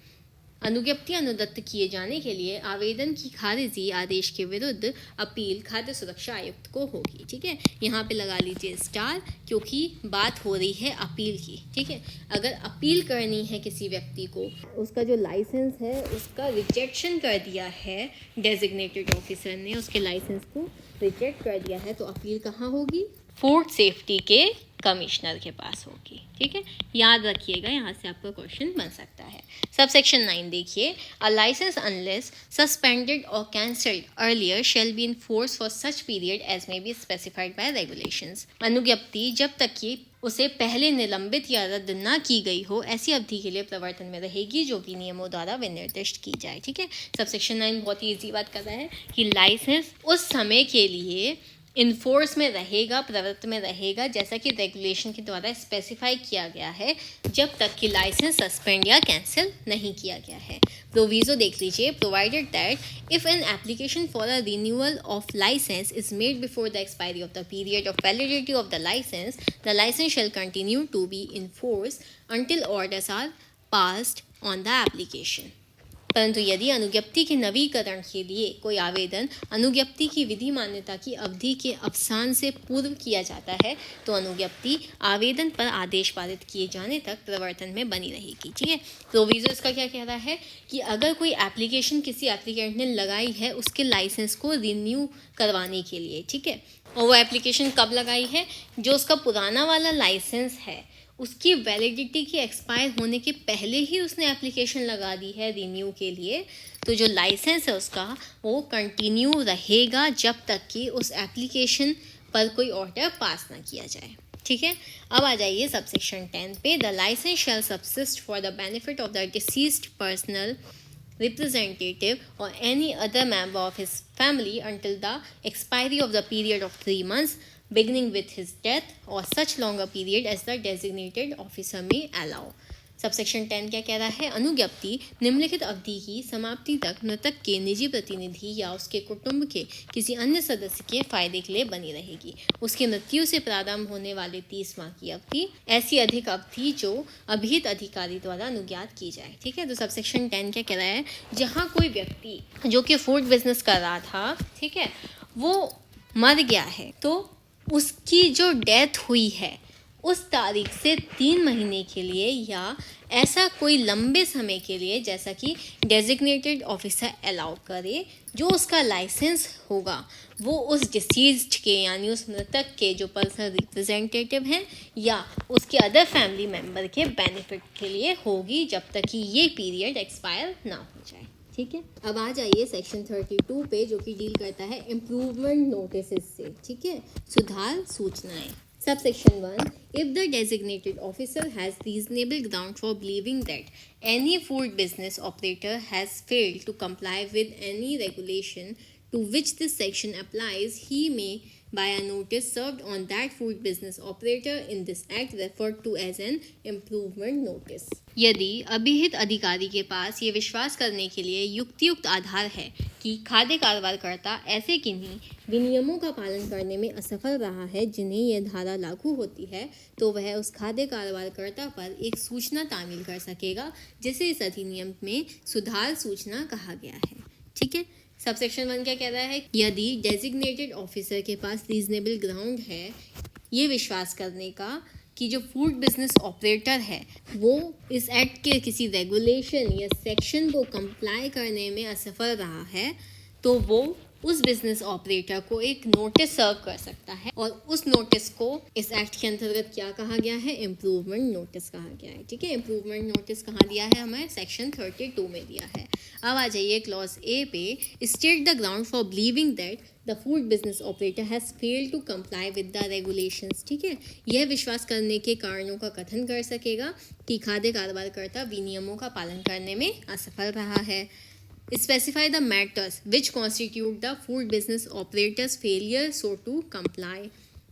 अनुज्ञप्ति अनुदत्त किए जाने के लिए आवेदन की खारिजी आदेश के विरुद्ध अपील खाद्य सुरक्षा आयुक्त को होगी। ठीक है। यहाँ पे लगा लीजिए स्टार, क्योंकि बात हो रही है अपील की। ठीक है। अगर अपील करनी है किसी व्यक्ति को, उसका जो लाइसेंस है उसका रिजेक्शन कर दिया है डेजिग्नेटेड ऑफिसर ने, उसके लाइसेंस को रिजेक्ट कर दिया है, तो अपील कहाँ होगी? फूड सेफ्टी के कमिश्नर के पास होगी। ठीक है। याद रखिएगा, यहाँ से आपका क्वेश्चन बन सकता है। सबसेक्शन 9 देखिए, a licence unless suspended or cancelled earlier shall be in force for such period as may be specified by regulations. अनुज्ञप्ति जब तक कि उसे पहले निलंबित या रद्द ना की गई हो ऐसी अवधि के लिए प्रवर्तन में रहेगी जो विनियमों द्वारा विनिर्दिष्ट की जाए। ठीक है। सबसेक्शन 9 बहुत ही ईजी बात कर रहा है कि लाइसेंस उस समय के लिए इन्फोर्स में रहेगा, प्रवृत्त में रहेगा, जैसा कि रेगुलेशन के द्वारा स्पेसिफाई किया गया है, जब तक कि लाइसेंस सस्पेंड या कैंसिल नहीं किया गया है। प्रोविजो देख लीजिए, provided that if an application for a renewal of licence is made before the expiry of the period of validity of the licence shall continue to be in force until orders are passed on the application. परंतु यदि अनुज्ञप्ति के नवीकरण के लिए कोई आवेदन अनुज्ञप्ति की विधि मान्यता की अवधि के अवसान से पूर्व किया जाता है तो अनुज्ञप्ति आवेदन पर आदेश पारित किए जाने तक प्रवर्तन में बनी रहेगी। ठीक है। प्रोविजो इसका क्या कह रहा है कि अगर कोई एप्लीकेशन किसी एप्लीकेंट ने लगाई है उसके लाइसेंस को रिन्यू करवाने के लिए, ठीक है, और वो एप्लीकेशन कब लगाई है? जो उसका पुराना वाला लाइसेंस है उसकी वैलिडिटी के एक्सपायर होने के पहले ही उसने एप्लीकेशन लगा दी है रिन्यू के लिए, तो जो लाइसेंस है उसका वो कंटिन्यू रहेगा जब तक कि उस एप्लीकेशन पर कोई ऑर्डर पास ना किया जाए। ठीक है। अब आ जाइए सबसेक्शन 10 पे, the licence shall subsist for the benefit of the deceased personal representative or any other member of his family until the expiry of the period of 3 months beginning with his death or such longer period as the designated officer may allow। Subsection 10 क्या कह रहा है? अनुज्ञप्ति निम्नलिखित अवधि की समाप्ति तक मृतक के निजी प्रतिनिधि या उसके कुटुंब के किसी अन्य सदस्य के फायदे के लिए बनी रहेगी। उसकी मृत्यु से प्रारंभ होने वाले 30 माह की अवधि ऐसी अधिक अवधि जो अभिहित अधिकारी द्वारा अनुज्ञात की जाए। ठीक है। तो सबसेक्शन 10 क्या कह रहा है? जहाँ कोई व्यक्ति जो कि फूड बिजनेस कर रहा था, ठीक है, वो मर गया है, तो उसकी जो डेथ हुई है उस तारीख से 3 महीने के लिए या ऐसा कोई लंबे समय के लिए जैसा कि डेजिग्नेटेड ऑफिसर अलाउ करे, जो उसका लाइसेंस होगा वो उस डिसीज्ड के यानी उस मृतक के जो पर्सनल रिप्रेजेंटेटिव हैं या उसके अदर फैमिली मेम्बर के बेनिफिट के लिए होगी, जब तक कि ये पीरियड एक्सपायर ना हो जाए। ठीक है, अब आ जाइए सेक्शन 32 पे, जो कि डील करता है इम्प्रूवमेंट नोटिस से। ठीक है, सुधार सूचनाएं। Subsection 1. If the designated officer has reasonable ground for believing that any food business operator has failed to comply with any regulation to which this section applies, he may, by a notice served on that food business operator in this act referred to as an improvement notice. यदि अभिहित अधिकारी के पास ये विश्वास करने के लिए युक्तियुक्त आधार है कि खाद्य कारोबारकर्ता ऐसे किन्हीं विनियमों का पालन करने में असफल रहा है जिन्हें यह धारा लागू होती है, तो वह उस खाद्य कारोबारकर्ता पर एक सूचना तामील कर सकेगा, जिसे इस अधिनियम में सुधार सूचना कहा गया है। ठीक है, सबसेक्शन 1 क्या कह रहा है? यदि डेजिग्नेटेड ऑफिसर के पास रीजनेबल ग्राउंड है ये विश्वास करने का कि जो फूड बिजनेस ऑपरेटर है वो इस एक्ट के किसी रेगुलेशन या सेक्शन को कंप्लाई करने में असफल रहा है, तो वो उस बिजनेस ऑपरेटर को एक नोटिस सर्व कर सकता है, और उस नोटिस को इस एक्ट के अंतर्गत क्या कहा गया है? इम्प्रूवमेंट नोटिस कहा गया है। ठीक है, इम्प्रूवमेंट नोटिस कहाँ दिया है? हमें सेक्शन 32 में दिया है। अब आ जाइए क्लॉज ए पे, state the ground for believing that the food business operator has failed to comply with the regulations. ठीक है, यह विश्वास करने के कारणों का कथन कर सकेगा कि खाद्य कारोबारकर्ता विनियमों का पालन करने में असफल रहा है। Specify the matters which constitute the food business operator's failure so to comply.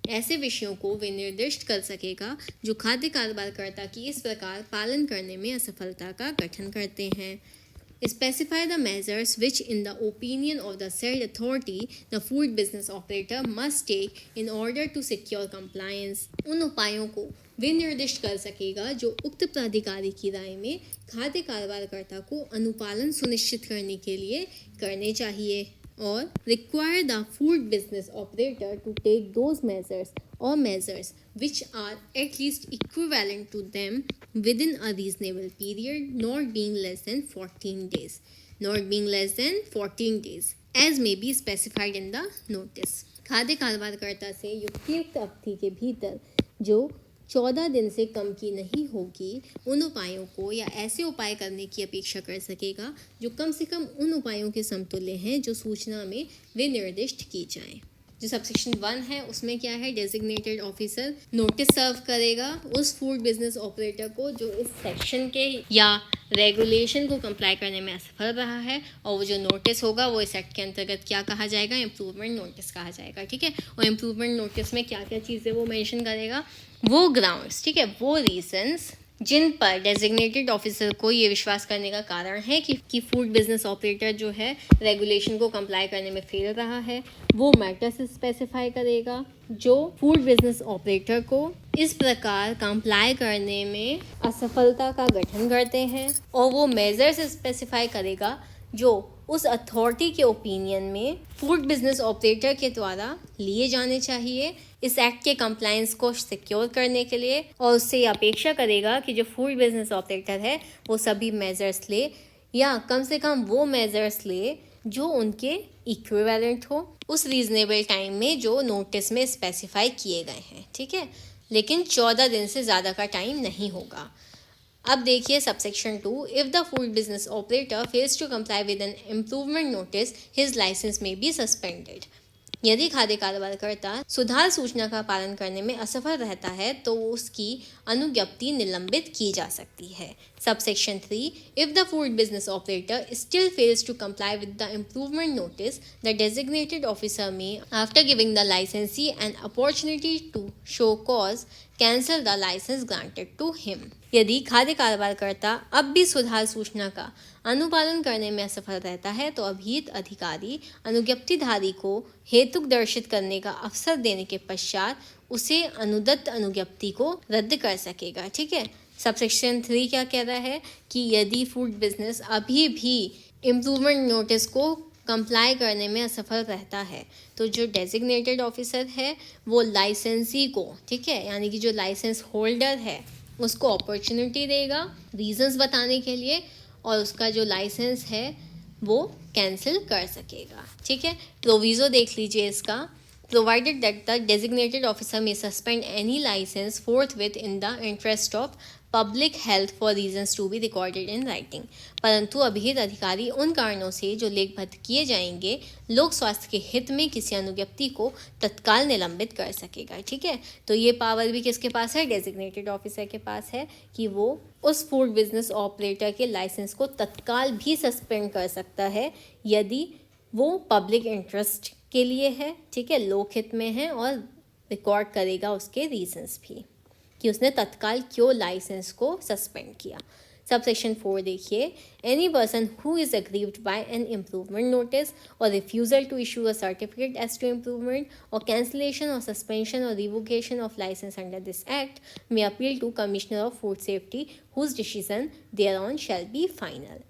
ऐसे विषयों को वे निर्दिष्ट कर सकेगा जो खाद्य कारोबारकर्ता की इस प्रकार पालन करने में असफलता का गठन करते हैं। Specify the measures which, in the opinion of the said authority, the food business operator must take in order to secure compliance. उन उपायों को वे निर्दिष्ट कर सकेगा जो उक्त प्राधिकारी की राय में खाद्य कारोबारकर्ता को अनुपालन सुनिश्चित करने के लिए करने चाहिए, और require the food business operator to take those measures or measures which are at least equivalent to them within a reasonable period, not being less than 14 days. Not being less than 14 days, as may be specified in the notice. खाद्य कारोबारकर्ता से युक्तियुक्त अवधि के भीतर जो 14 दिन से कम की नहीं होगी, उन उपायों को या ऐसे उपाय करने की अपेक्षा कर सकेगा जो कम से कम उन उपायों के समतुल्य हैं जो सूचना में वे निर्दिष्ट की जाएं। जो सबसेक्शन 1 है उसमें क्या है? डेजिग्नेटेड ऑफिसर नोटिस सर्व करेगा उस फूड बिजनेस ऑपरेटर को जो इस सेक्शन के या रेगुलेशन को कंप्लाई करने में असफल रहा है, और वो जो नोटिस होगा वो इस एक्ट के अंतर्गत क्या कहा जाएगा? इम्प्रूवमेंट नोटिस कहा जाएगा। ठीक है, और इम्प्रूवमेंट नोटिस में क्या क्या चीज़ें वो मेंशन करेगा? वो ग्राउंड्स, ठीक है, वो रीजंस जिन पर डेजिग्नेटेड ऑफिसर को ये विश्वास करने का कारण है कि फूड बिजनेस ऑपरेटर जो है रेगुलेशन को कंप्लाई करने में फेल रहा है, वो मैटर्स स्पेसिफाई करेगा जो फूड बिजनेस ऑपरेटर को इस प्रकार कंप्लाई करने में असफलता का गठन करते हैं, और वो मेजर्स स्पेसिफाई करेगा जो उस अथॉरिटी के ओपिनियन में फूड बिजनेस ऑपरेटर के द्वारा लिए जाने चाहिए इस एक्ट के कंप्लायंस को सिक्योर करने के लिए, और उससे अपेक्षा करेगा कि जो फूड बिजनेस ऑपरेटर है वो सभी मेजर्स ले, या कम से कम वो मेजर्स ले जो उनके इक्विवेलेंट हो उस रीजनेबल टाइम में जो नोटिस में स्पेसिफाई किए गए हैं। ठीक है, लेकिन 14 दिन से ज़्यादा का टाइम नहीं होगा। अब देखिए subsection 2, if the food business operator fails to comply with an improvement notice his licence may be suspended. यदि खाद्य कारोबारकर्ता सुधार सूचना का पालन करने में असफल रहता है तो उसकी अनुज्ञप्ति निलंबित की जा सकती है। Subsection 3, if the food business operator still fails to comply with the improvement notice, the designated officer may, after giving the licensee an opportunity to show cause, cancel the licence granted to him. यदि खाद्य कारोबारकर्ता अब भी सुधार सूचना का अनुपालन करने में असफल रहता है तो अभिहित अधिकारी अनुज्ञप्तिधारी को हेतुक दर्शित करने का अवसर देने के पश्चात उसे अनुदत्त अनुज्ञप्ति को रद्द कर सकेगा। ठीक है, सबसेक्शन 3 क्या कह रहा है कि यदि फूड बिजनेस अभी भी इम्प्रूवमेंट नोटिस को कंप्लाई करने में असफल रहता है तो जो डेजिग्नेटेड ऑफिसर है वो लाइसेंसी को, ठीक है, यानी कि जो लाइसेंस होल्डर है उसको अपॉर्चुनिटी देगा रीजंस बताने के लिए, और उसका जो लाइसेंस है वो कैंसिल कर सकेगा। ठीक है, प्रोविज़ो देख लीजिए इसका। Provided that the designated officer may suspend any licence forthwith in the interest of public health for reasons to be recorded in writing. परंतु अभिहित अधिकारी उन कारणों से जो लेखबद्ध किए जाएंगे लोक स्वास्थ्य के हित में किसी अनुज्ञप्ति को तत्काल निलंबित कर सकेगा। ठीक है, तो ये पावर भी किसके पास है? डेजिग्नेटेड ऑफिसर के पास है कि वो उस फूड बिजनेस ऑपरेटर के लाइसेंस को तत्काल भी सस्पेंड कर सकता है यदि वो पब्लिक इंटरेस्ट के लिए है, ठीक है, लोक हित में है, और रिकॉर्ड करेगा उसके रीजंस भी कि उसने तत्काल क्यों लाइसेंस को सस्पेंड किया। सबसेक्शन 4 देखिए, any person who is aggrieved by an improvement notice or refusal to issue a certificate as to improvement or cancellation or suspension or revocation of licence under this act may appeal to commissioner of food safety whose decision thereon shall be final.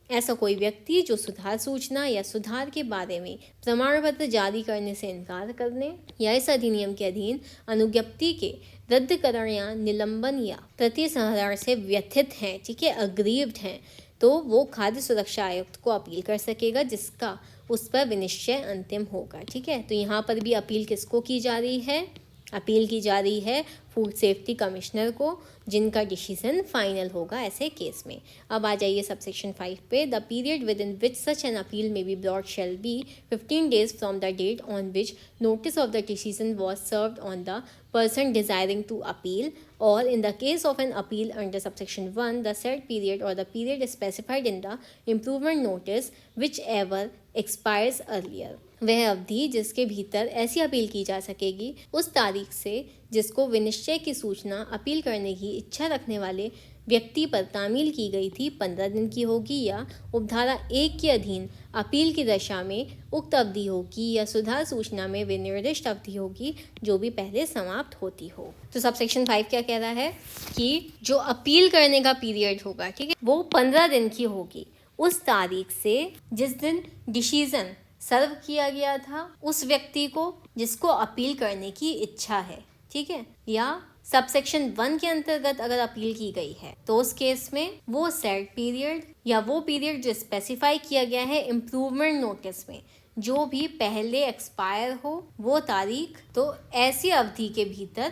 ऐसा कोई व्यक्ति जो सुधार सूचना या सुधार के बारे में प्रमाण पत्र जारी करने से इनकार करने या इस अधिनियम के अधीन अनुज्ञप्ति के रद्दकरण या निलंबन या प्रतिसंहरण से व्यथित हैं, ठीक है, अग्रीव्ड हैं, तो वो खाद्य सुरक्षा आयुक्त को अपील कर सकेगा जिसका उस पर विनिश्चय अंतिम होगा। ठीक है, तो यहाँ पर भी अपील किसको की जा रही है? अपील की जा रही है फूड सेफ्टी कमिश्नर को, जिनका डिसीजन फाइनल होगा ऐसे केस में। अब आ जाइए सबसेक्शन 5 पे। The period within which such an appeal may be brought shall be 15 days from the date on which notice of the decision was served on the person desiring to appeal, or in the case of an appeal under subsection 1 the said period or the period specified in the improvement notice whichever expires earlier। वह अवधि जिसके भीतर ऐसी appeal की जा सकेगी उस तारीख से जिसको विनिश्चय की सूचना अपील करने की इच्छा रखने वाले व्यक्ति पर तामील की गई थी 15 दिन की होगी, या उपधारा 1 के अधीन अपील की दशा में उक्त अवधि होगी, या सुधार सूचना में विनिर्दिष्ट अवधि होगी जो भी पहले समाप्त होती हो। तो सबसेक्शन 5 क्या कह रहा है कि जो अपील करने का पीरियड होगा, ठीक है, वो 15 दिन की होगी उस तारीख से जिस दिन डिसीजन सर्व किया गया था उस व्यक्ति को जिसको अपील करने की इच्छा है। ठीक है, या सबसेक्शन 1 के अंतर्गत अगर अपील की गई है तो उस केस में वो सेट पीरियड या वो पीरियड जो स्पेसिफाई किया गया है इम्प्रूवमेंट नोटिस में जो भी पहले एक्सपायर हो वो तारीख, तो ऐसी अवधि के भीतर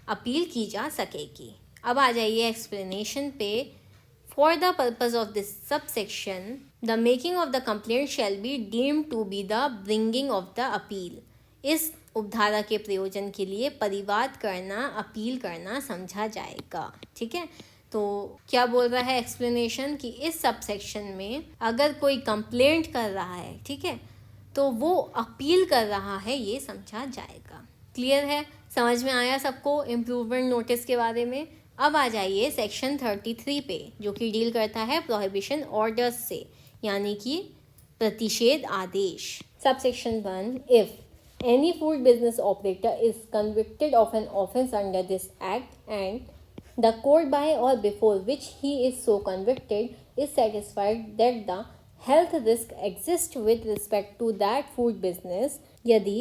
अपील की जा सकेगी। अब आ जाइए एक्सप्लेनेशन पे। For the purpose of this subsection the making of the complaint shall be deemed to be the bringing of the appeal. इस उपधारा के प्रयोजन के लिए परिवाद करना, अपील करना समझा जाएगा। ठीक है, तो क्या बोल रहा है एक्सप्लेनेशन कि इस सबसेक्शन में अगर कोई कंप्लेंट कर रहा है, ठीक है, तो वो अपील कर रहा है ये समझा जाएगा। क्लियर है? समझ में आया सबको इम्प्रूवमेंट नोटिस के बारे में? अब आ जाइए सेक्शन 33 पे जो कि डील करता है प्रोहिबिशन ऑर्डर्स से, यानी कि प्रतिषेध आदेश। Subsection 1, if any food business operator is convicted of an offence under this act and the court by or before which he is so convicted is satisfied that the health risk exists with respect to that food business, यदि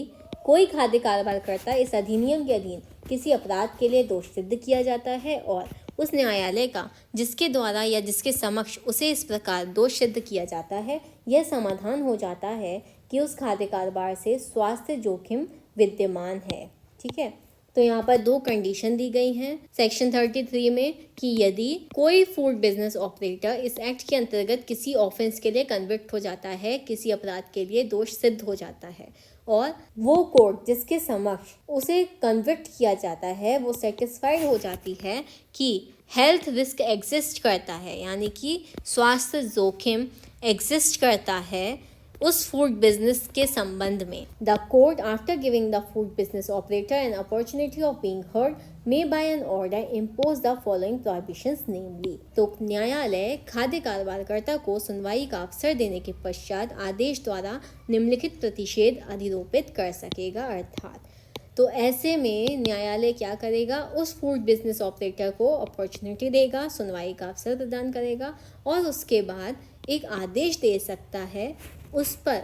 कोई खाद्य कारोबार करता इस अधिनियम के अधीन किसी अपराध के लिए दोष सिद्ध किया जाता है और उस न्यायालय का जिसके द्वारा या जिसके समक्ष उसे इस प्रकार दोष सिद्ध किया जाता है यह समाधान हो जाता है कि उस खाद्य कारोबार से स्वास्थ्य जोखिम विद्यमान है। ठीक है, तो यहाँ पर 2 कंडीशन दी गई हैं सेक्शन 33 में कि यदि कोई फूड बिजनेस ऑपरेटर इस एक्ट के अंतर्गत किसी ऑफेंस के लिए कन्विक्ट हो जाता है, किसी अपराध के लिए दोष सिद्ध हो जाता है और वो कोर्ट जिसके समक्ष उसे कन्विक्ट किया जाता है वो सेटिस्फाइड हो जाती है कि हेल्थ रिस्क एग्जिस्ट करता है, यानी कि स्वास्थ्य जोखिम एग्जिस्ट करता है उस फूड बिजनेस के संबंध में। The court after giving the food business operator an opportunity of being heard may by an order impose the following prohibitions namely. तो न्यायालय खाद्य कारोबारकर्ता को सुनवाई का अवसर देने के पश्चात आदेश द्वारा निम्नलिखित प्रतिषेध अधिरोपित कर सकेगा। अर्थात तो ऐसे में न्यायालय क्या करेगा, उस फूड बिजनेस ऑपरेटर को अपॉर्चुनिटी देगा, सुनवाई का अवसर प्रदान करेगा और उसके बाद एक आदेश दे सकता है उस पर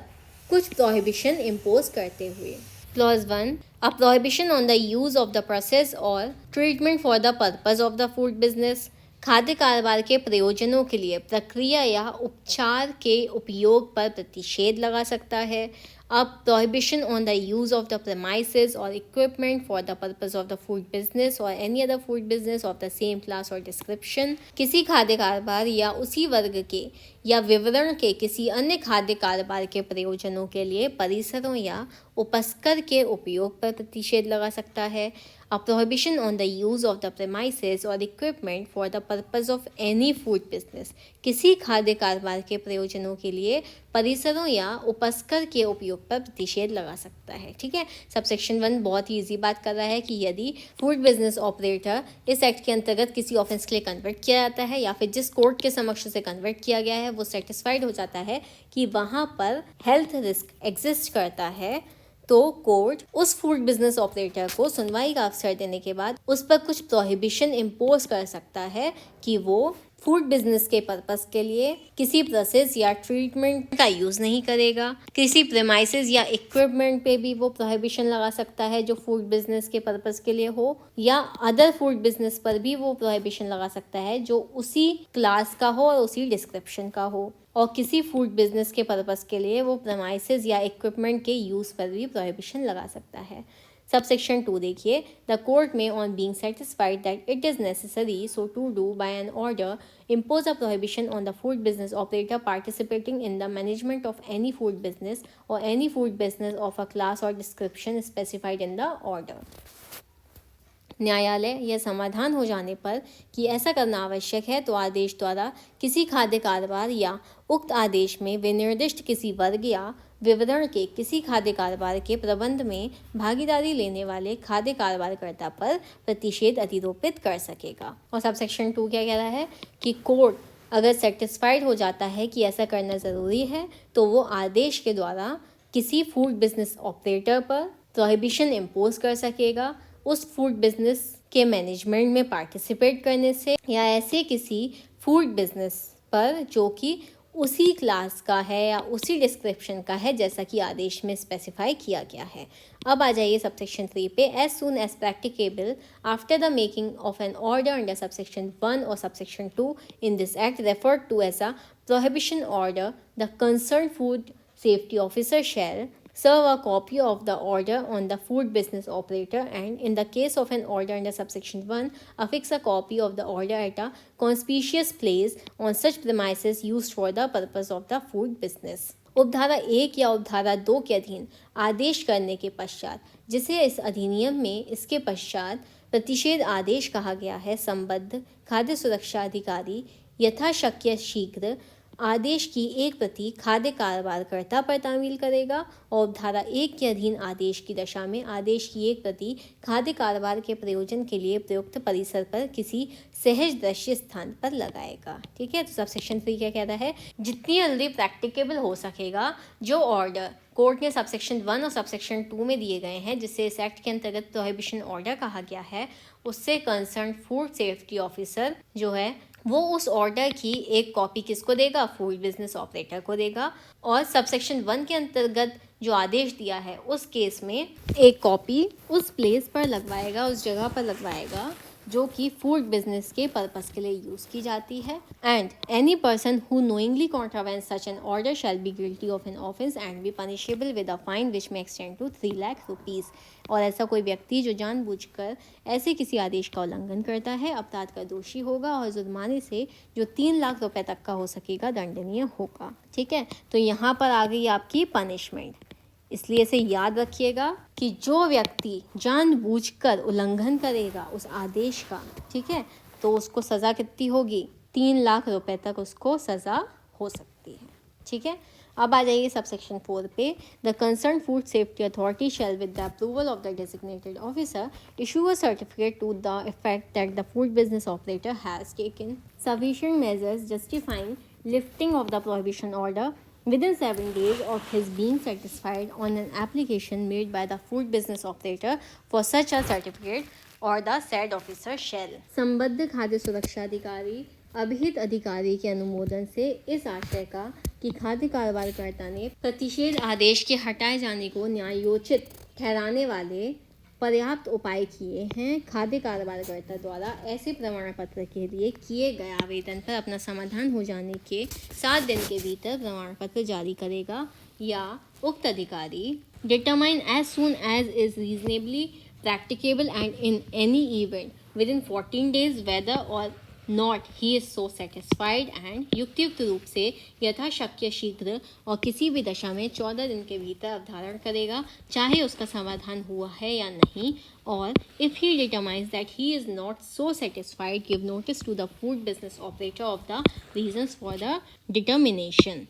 कुछ प्रोहिबिशन इम्पोज करते हुए। Clause 1. A prohibition on the use of the process or treatment for the purpose of the food business. खाद्य कारोबार के प्रयोजनों के लिए प्रक्रिया या उपचार के उपयोग पर प्रतिषेध लगा सकता है. A prohibition on the use of the premises or equipment for the purpose of the food business or any other food business of the same class or description. किसी खाद्य कारोबार या उसी वर्ग के या विवरण के किसी अन्य खाद्य कारोबार के प्रयोजनों के लिए परिसरों या उपस्कर के उपयोग पर प्रतिषेध लगा सकता है. A prohibition on the use of the premises or equipment for the purpose of any food business. किसी खाद्य कारोबार के प्रयोजनों के लिए परिसरों या उपस्कर के उपयोग पर प्रतिषेध लगा सकता है. ठीक है. सबसेक्शन 1 बहुत ही ईजी बात कर रहा है कि यदि फूड बिजनेस ऑपरेटर इस एक्ट के अंतर्गत किसी ऑफेंस के लिए कन्वर्ट किया जाता है या फिर जिस कोर्ट के समक्ष से कन्वर्ट किया गया है वो सेटिस्फाइड हो जाता है कि वहाँ पर हेल्थ रिस्क एग्जिस्ट करता है, तो कोर्ट उस फूड बिजनेस ऑपरेटर को सुनवाई का अवसर देने के बाद उस पर कुछ प्रोहिबिशन इम्पोज कर सकता है कि वो फूड बिजनेस के पर्पस के लिए किसी प्रोसेस या ट्रीटमेंट का यूज़ नहीं करेगा. किसी प्रेमाइसेस या इक्विपमेंट पे भी वो प्रोहिबिशन लगा सकता है जो फूड बिजनेस के पर्पस के लिए हो, या अदर फूड बिजनेस पर भी वो प्रोहिबिशन लगा सकता है जो उसी क्लास का हो और उसी डिस्क्रिप्शन का हो. और किसी फूड बिजनेस के पर्पस के लिए वो प्रेमाइसेस या इक्विपमेंट के यूज़ पर भी प्रोहिबिशन लगा सकता है. सबसेक्शन 2 देखिए. The court may on being satisfied that it is necessary so to do by an order impose a prohibition on the food business operator participating in the management of any food business or any food business of a class or description specified in the order. न्यायालय यह समाधान हो जाने पर कि ऐसा करना आवश्यक है तो आदेश द्वारा किसी खाद्य कारोबार या उक्त आदेश में विनिर्दिष्ट किसी वर्ग या विवरण के किसी खाद्य कारोबार के प्रबंध में भागीदारी लेने वाले खाद्य कारोबारकर्ता पर प्रतिषेध अधिरोपित कर सकेगा. और सबसेक्शन 2 क्या कह रहा है कि कोर्ट अगर सेटिस्फाइड हो जाता है कि ऐसा करना ज़रूरी है तो वो आदेश के द्वारा किसी फूड बिजनेस ऑपरेटर पर प्रोहिबिशन इम्पोज कर सकेगा उस फूड बिजनेस के मैनेजमेंट में पार्टिसिपेट करने से या ऐसे किसी फूड बिजनेस पर जो कि उसी क्लास का है या उसी डिस्क्रिप्शन का है जैसा कि आदेश में स्पेसिफाई किया गया है. अब आ जाइए सबसेक्शन 3 पे. As soon as practicable after the making of an order under subsection 1 or subsection 2 in this act referred to as a prohibition order, the concerned food safety officer shall serve a copy of the order on the food business operator and, in the case of an order under subsection 1, affix a copy of the order at a conspicuous place on such premises used for the purpose of the food business. उपधारा 1 या उपधारा 2 के अधीन आदेश करने के पश्चात, जिसे इस अधिनियम में इसके पश्चात प्रतिषेध आदेश कहा गया है, संबद्ध खाद्य सुरक्षा अधिकारी यथाशक्य शीघ्र आदेश की एक प्रति खाद्य कारोबारकर्ता पर तामील करेगा और धारा 1 के अधीन आदेश की दशा में आदेश की एक प्रति खाद्य कारोबार के प्रयोजन के लिए प्रयुक्त परिसर पर किसी सहज दृश्य स्थान पर लगाएगा. ठीक है. तो सबसेक्शन 3 क्या कहता है, जितनी जल्दी प्रैक्टिकेबल हो सकेगा जो ऑर्डर कोर्ट ने सबसेक्शन 1 और सबसेक्शन 2 में दिए गए हैं जिससे इस एक्ट के अंतर्गत प्रोहिबिशन ऑर्डर कहा गया है, उससे कंसर्न फूड सेफ्टी ऑफिसर जो है वो उस ऑर्डर की एक कॉपी किसको देगा, फूड बिजनेस ऑपरेटर को देगा. और सबसेक्शन 1 के अंतर्गत जो आदेश दिया है उस केस में एक कॉपी उस प्लेस पर लगवाएगा, उस जगह पर लगवाएगा जो कि फूड बिजनेस के पर्पस के लिए यूज़ की जाती है. And any person who knowingly contravenes such an order shall be guilty of an offence and be punishable with a fine which में एक्सटेंड टू 3 लाख रुपीज़. और ऐसा कोई व्यक्ति जो जानबूझकर ऐसे किसी आदेश का उल्लंघन करता है अपराध का दोषी होगा और जुर्माने से जो 3 लाख रुपए तक का हो सकेगा दंडनीय होगा. ठीक है. तो यहाँ पर आ गई आपकी पनिशमेंट. इसलिए इसे याद रखिएगा कि जो व्यक्ति जानबूझकर उल्लंघन करेगा उस आदेश का, ठीक है, तो उसको सज़ा कितनी होगी, 3 लाख रुपए तक उसको सज़ा हो सकती है. ठीक है. अब आ जाइए सबसेक्शन 4 पे. The concerned food safety authority shall with the approval of the designated officer issue a certificate to the effect that the food business operator has taken sufficient measures justifying lifting of the prohibition order within 7 days of his being satisfied on an application made by the food business operator for such a certificate, or the said officer shall. संबद्ध खाद्य सुरक्षा अधिकारी अभिहित अधिकारी के अनुमोदन से इस आशय का कि खाद्य कारोबारकर्ता ने प्रतिषेध आदेश के हटाए जाने को न्यायोचित ठहराने वाले पर्याप्त उपाय किए हैं। खाद्य कारोबारकर्ता द्वारा ऐसे प्रमाण पत्र के लिए किए गए आवेदन पर अपना समाधान हो जाने के 7 दिन के भीतर प्रमाण पत्र जारी करेगा, या उक्त अधिकारी determine as soon as is reasonably practicable and in any event within 14 days whether or not he is so satisfied and युक्तियुक्त रूप से यथाशक्य शीघ्र और किसी भी दशा में 14 दिन के भीतर अवधारण करेगा, चाहे उसका समाधान हुआ है या नहीं। और if he determines that he is not so satisfied, give notice to the food business operator of the reasons for the determination.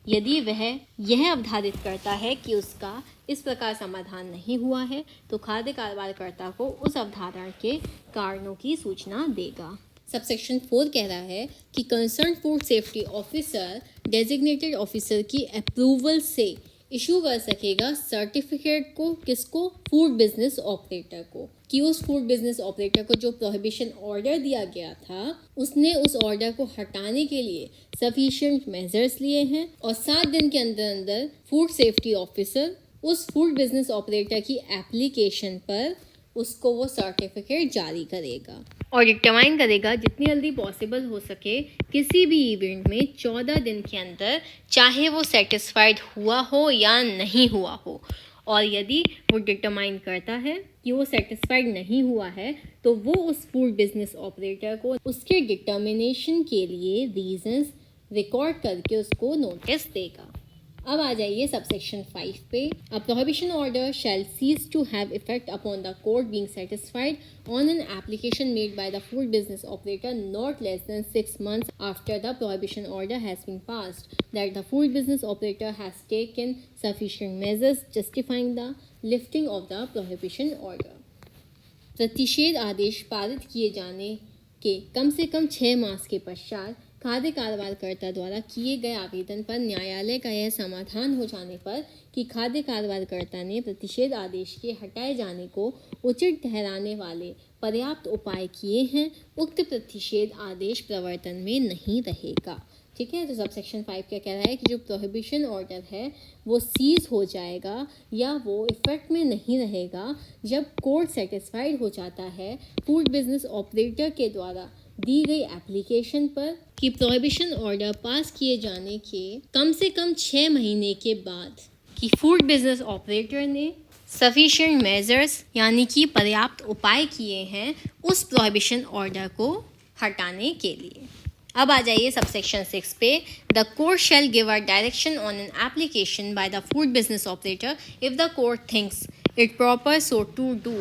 यदि वह यह अवधारित करता है कि उसका इस प्रकार समाधान नहीं हुआ है, तो खाद्य कारोबारकर्ता को उस अवधारण के कारणों की सूचना देगा। सबसेक्शन 4 कह रहा है कि concern food safety officer designated officer की अप्रूवल से इशू कर सकेगा सर्टिफिकेट को, किसको? फूड बिजनेस ऑपरेटर को, कि उस फूड बिजनेस ऑपरेटर को जो प्रोहिबिशन ऑर्डर दिया गया था उसने उस ऑर्डर को हटाने के लिए सफिशिएंट मेजर्स लिए हैं, और 7 दिन के अंदर अंदर फूड सेफ्टी ऑफिसर उस फूड बिजनेस ऑपरेटर की एप्लीकेशन पर उसको वो सर्टिफिकेट जारी करेगा और डिटरमाइन करेगा जितनी जल्दी पॉसिबल हो सके किसी भी इवेंट में 14 दिन के अंदर, चाहे वो सेटिस्फाइड हुआ हो या नहीं हुआ हो। और यदि वो डिटरमाइन करता है कि वो सेटिस्फाइड नहीं हुआ है, तो वो उस फूड बिजनेस ऑपरेटर को उसके डिटर्मिनेशन के लिए रीजंस रिकॉर्ड करके उसको नोटिस देगा। अब आ जाइए सबसेक्शन 5 पे। A prohibition order shall cease to have effect upon the court being satisfied on an application made by the food business operator not less than 6 months after the prohibition order has been passed, that the food business operator has taken sufficient measures justifying the lifting of the prohibition order. प्रतिषेध आदेश पारित किए जाने के कम से कम 6 मास के पश्चात खाद्य कारोबारकर्ता द्वारा किए गए आवेदन पर न्यायालय का यह समाधान हो जाने पर कि खाद्य कारोबारकर्ता ने प्रतिषेध आदेश के हटाए जाने को उचित ठहराने वाले पर्याप्त उपाय किए हैं, उक्त प्रतिषेध आदेश प्रवर्तन में नहीं रहेगा। ठीक है, तो सबसेक्शन 5 क्या कह रहा है कि जो प्रोहिबिशन ऑर्डर है वो सीज हो जाएगा या वो इफेक्ट में नहीं रहेगा जब कोर्ट सेटिस्फाइड हो जाता है फूड बिजनेस ऑपरेटर के द्वारा दी गई एप्लीकेशन पर कि प्रोहिबिशन ऑर्डर पास किए जाने के कम से कम 6 महीने के बाद कि फूड बिजनेस ऑपरेटर ने सफिशिएंट मेजर्स यानी कि पर्याप्त उपाय किए हैं उस प्रोहिबिशन ऑर्डर को हटाने के लिए। अब आ जाइए सबसेक्शन 6 पे। The court shall give a direction on an application by the food business operator if the court thinks it proper so to do,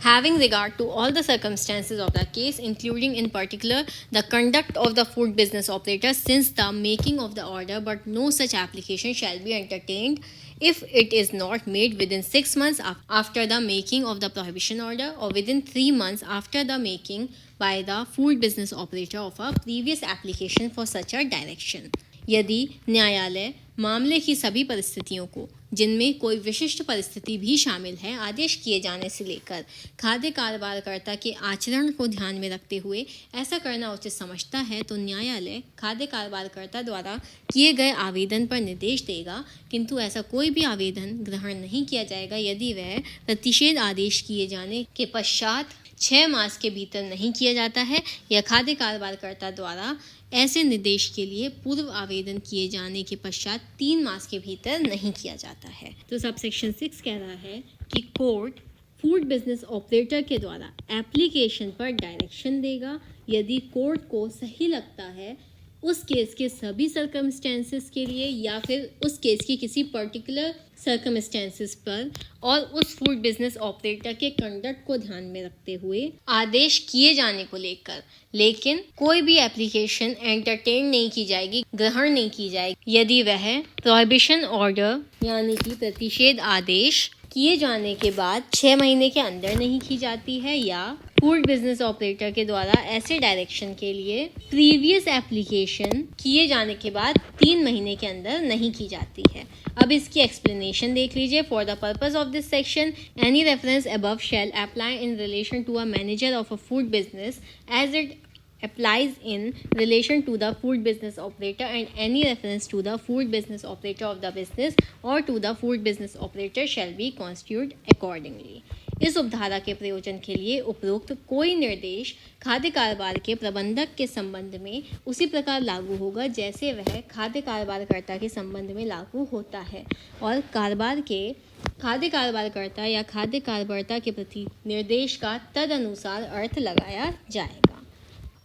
having regard to all the circumstances of the case, including in particular the conduct of the food business operator since the making of the order, but no such application shall be entertained if it is not made within 6 months after the making of the prohibition order or within 3 months after the making by the food business operator of a previous application for such a direction। यदि न्यायालय मामले की सभी परिस्थितियों को, जिनमें कोई विशिष्ट परिस्थिति भी शामिल है, आदेश किए जाने से लेकर खाद्य कारोबारकर्ता के आचरण को ध्यान में रखते हुए ऐसा करना उचित समझता है, तो न्यायालय खाद्य कारोबारकर्ता द्वारा किए गए आवेदन पर निर्देश देगा, किंतु ऐसा कोई भी आवेदन ग्रहण नहीं किया जाएगा यदि वह प्रतिषेध आदेश किए जाने के पश्चात 6 मास के भीतर नहीं किया जाता है या खाद्य कारोबारकर्ता द्वारा ऐसे निर्देश के लिए पूर्व आवेदन किए जाने के पश्चात 3 मास के भीतर नहीं किया जाता है। तो सबसेक्शन 6 कह रहा है कि कोर्ट फूड बिजनेस ऑपरेटर के द्वारा एप्लीकेशन पर डायरेक्शन देगा यदि कोर्ट को सही लगता है उस केस के सभी सर्कमस्टेंसेस के लिए या फिर उस केस की किसी पर्टिकुलर सर्कमस्टेंसेस पर और उस फूड बिजनेस ऑपरेटर के कंडक्ट को ध्यान में रखते हुए आदेश किए जाने को लेकर, लेकिन कोई भी एप्लीकेशन एंटरटेन नहीं की जाएगी, ग्रहण नहीं की जाएगी यदि वह प्रोहिबिशन ऑर्डर यानी कि प्रतिषेध आदेश किए जाने के बाद 6 महीने के अंदर नहीं की जाती है या फूड बिजनेस ऑपरेटर के द्वारा ऐसे डायरेक्शन के लिए प्रीवियस एप्लीकेशन किए जाने के बाद 3 महीने के अंदर नहीं की जाती है। अब इसकी एक्सप्लेनेशन देख लीजिए। For the purpose of this section any reference above shall apply in relation to a manager of a food business as it applies in relation to the food business operator and any reference to the food business operator of the business or to the food business operator shall be construed accordingly. इस उपधारा के प्रयोजन के लिए उपरोक्त कोई निर्देश खाद्य कारोबार के प्रबंधक के संबंध में उसी प्रकार लागू होगा जैसे वह खाद्य कारोबारकर्ता के संबंध में लागू होता है और खाद्य कारोबारकर्ता या खाद्य कारोबारकर्ता के प्रति निर्देश का तदनुसार अर्थ लगाया जाएगा।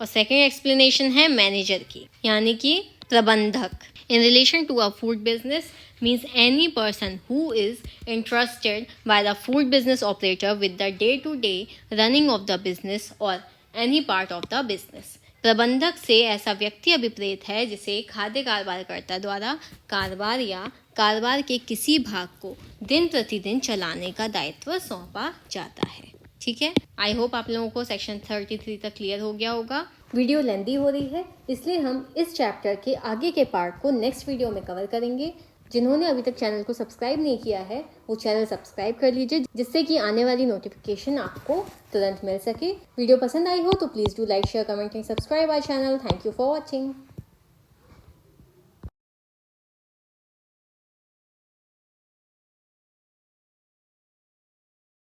और सेकेंड एक्सप्लेनेशन है मैनेजर की, यानी कि प्रबंधक। In relation to a food business means any person who is entrusted by the food business operator with the day-to-day running of the business or any part of the business. प्रबंधक से ऐसा व्यक्ति अभिप्रेत है जिसे खाद्य कारोबारकर्ता द्वारा कारोबार या कारोबार के किसी भाग को दिन प्रतिदिन चलाने का दायित्व सौंपा जाता है। ठीक है, आई होप आप लोगों को सेक्शन 33 तक क्लियर हो गया होगा। वीडियो लेंदी हो रही है इसलिए हम इस चैप्टर के आगे के पार्ट को नेक्स्ट वीडियो में कवर करेंगे। जिन्होंने अभी तक चैनल को सब्सक्राइब नहीं किया है वो चैनल सब्सक्राइब कर लीजिए जिससे कि आने वाली नोटिफिकेशन आपको तुरंत मिल सके। वीडियो पसंद आई हो तो please do like share comment and subscribe our channel. Thank you for watching.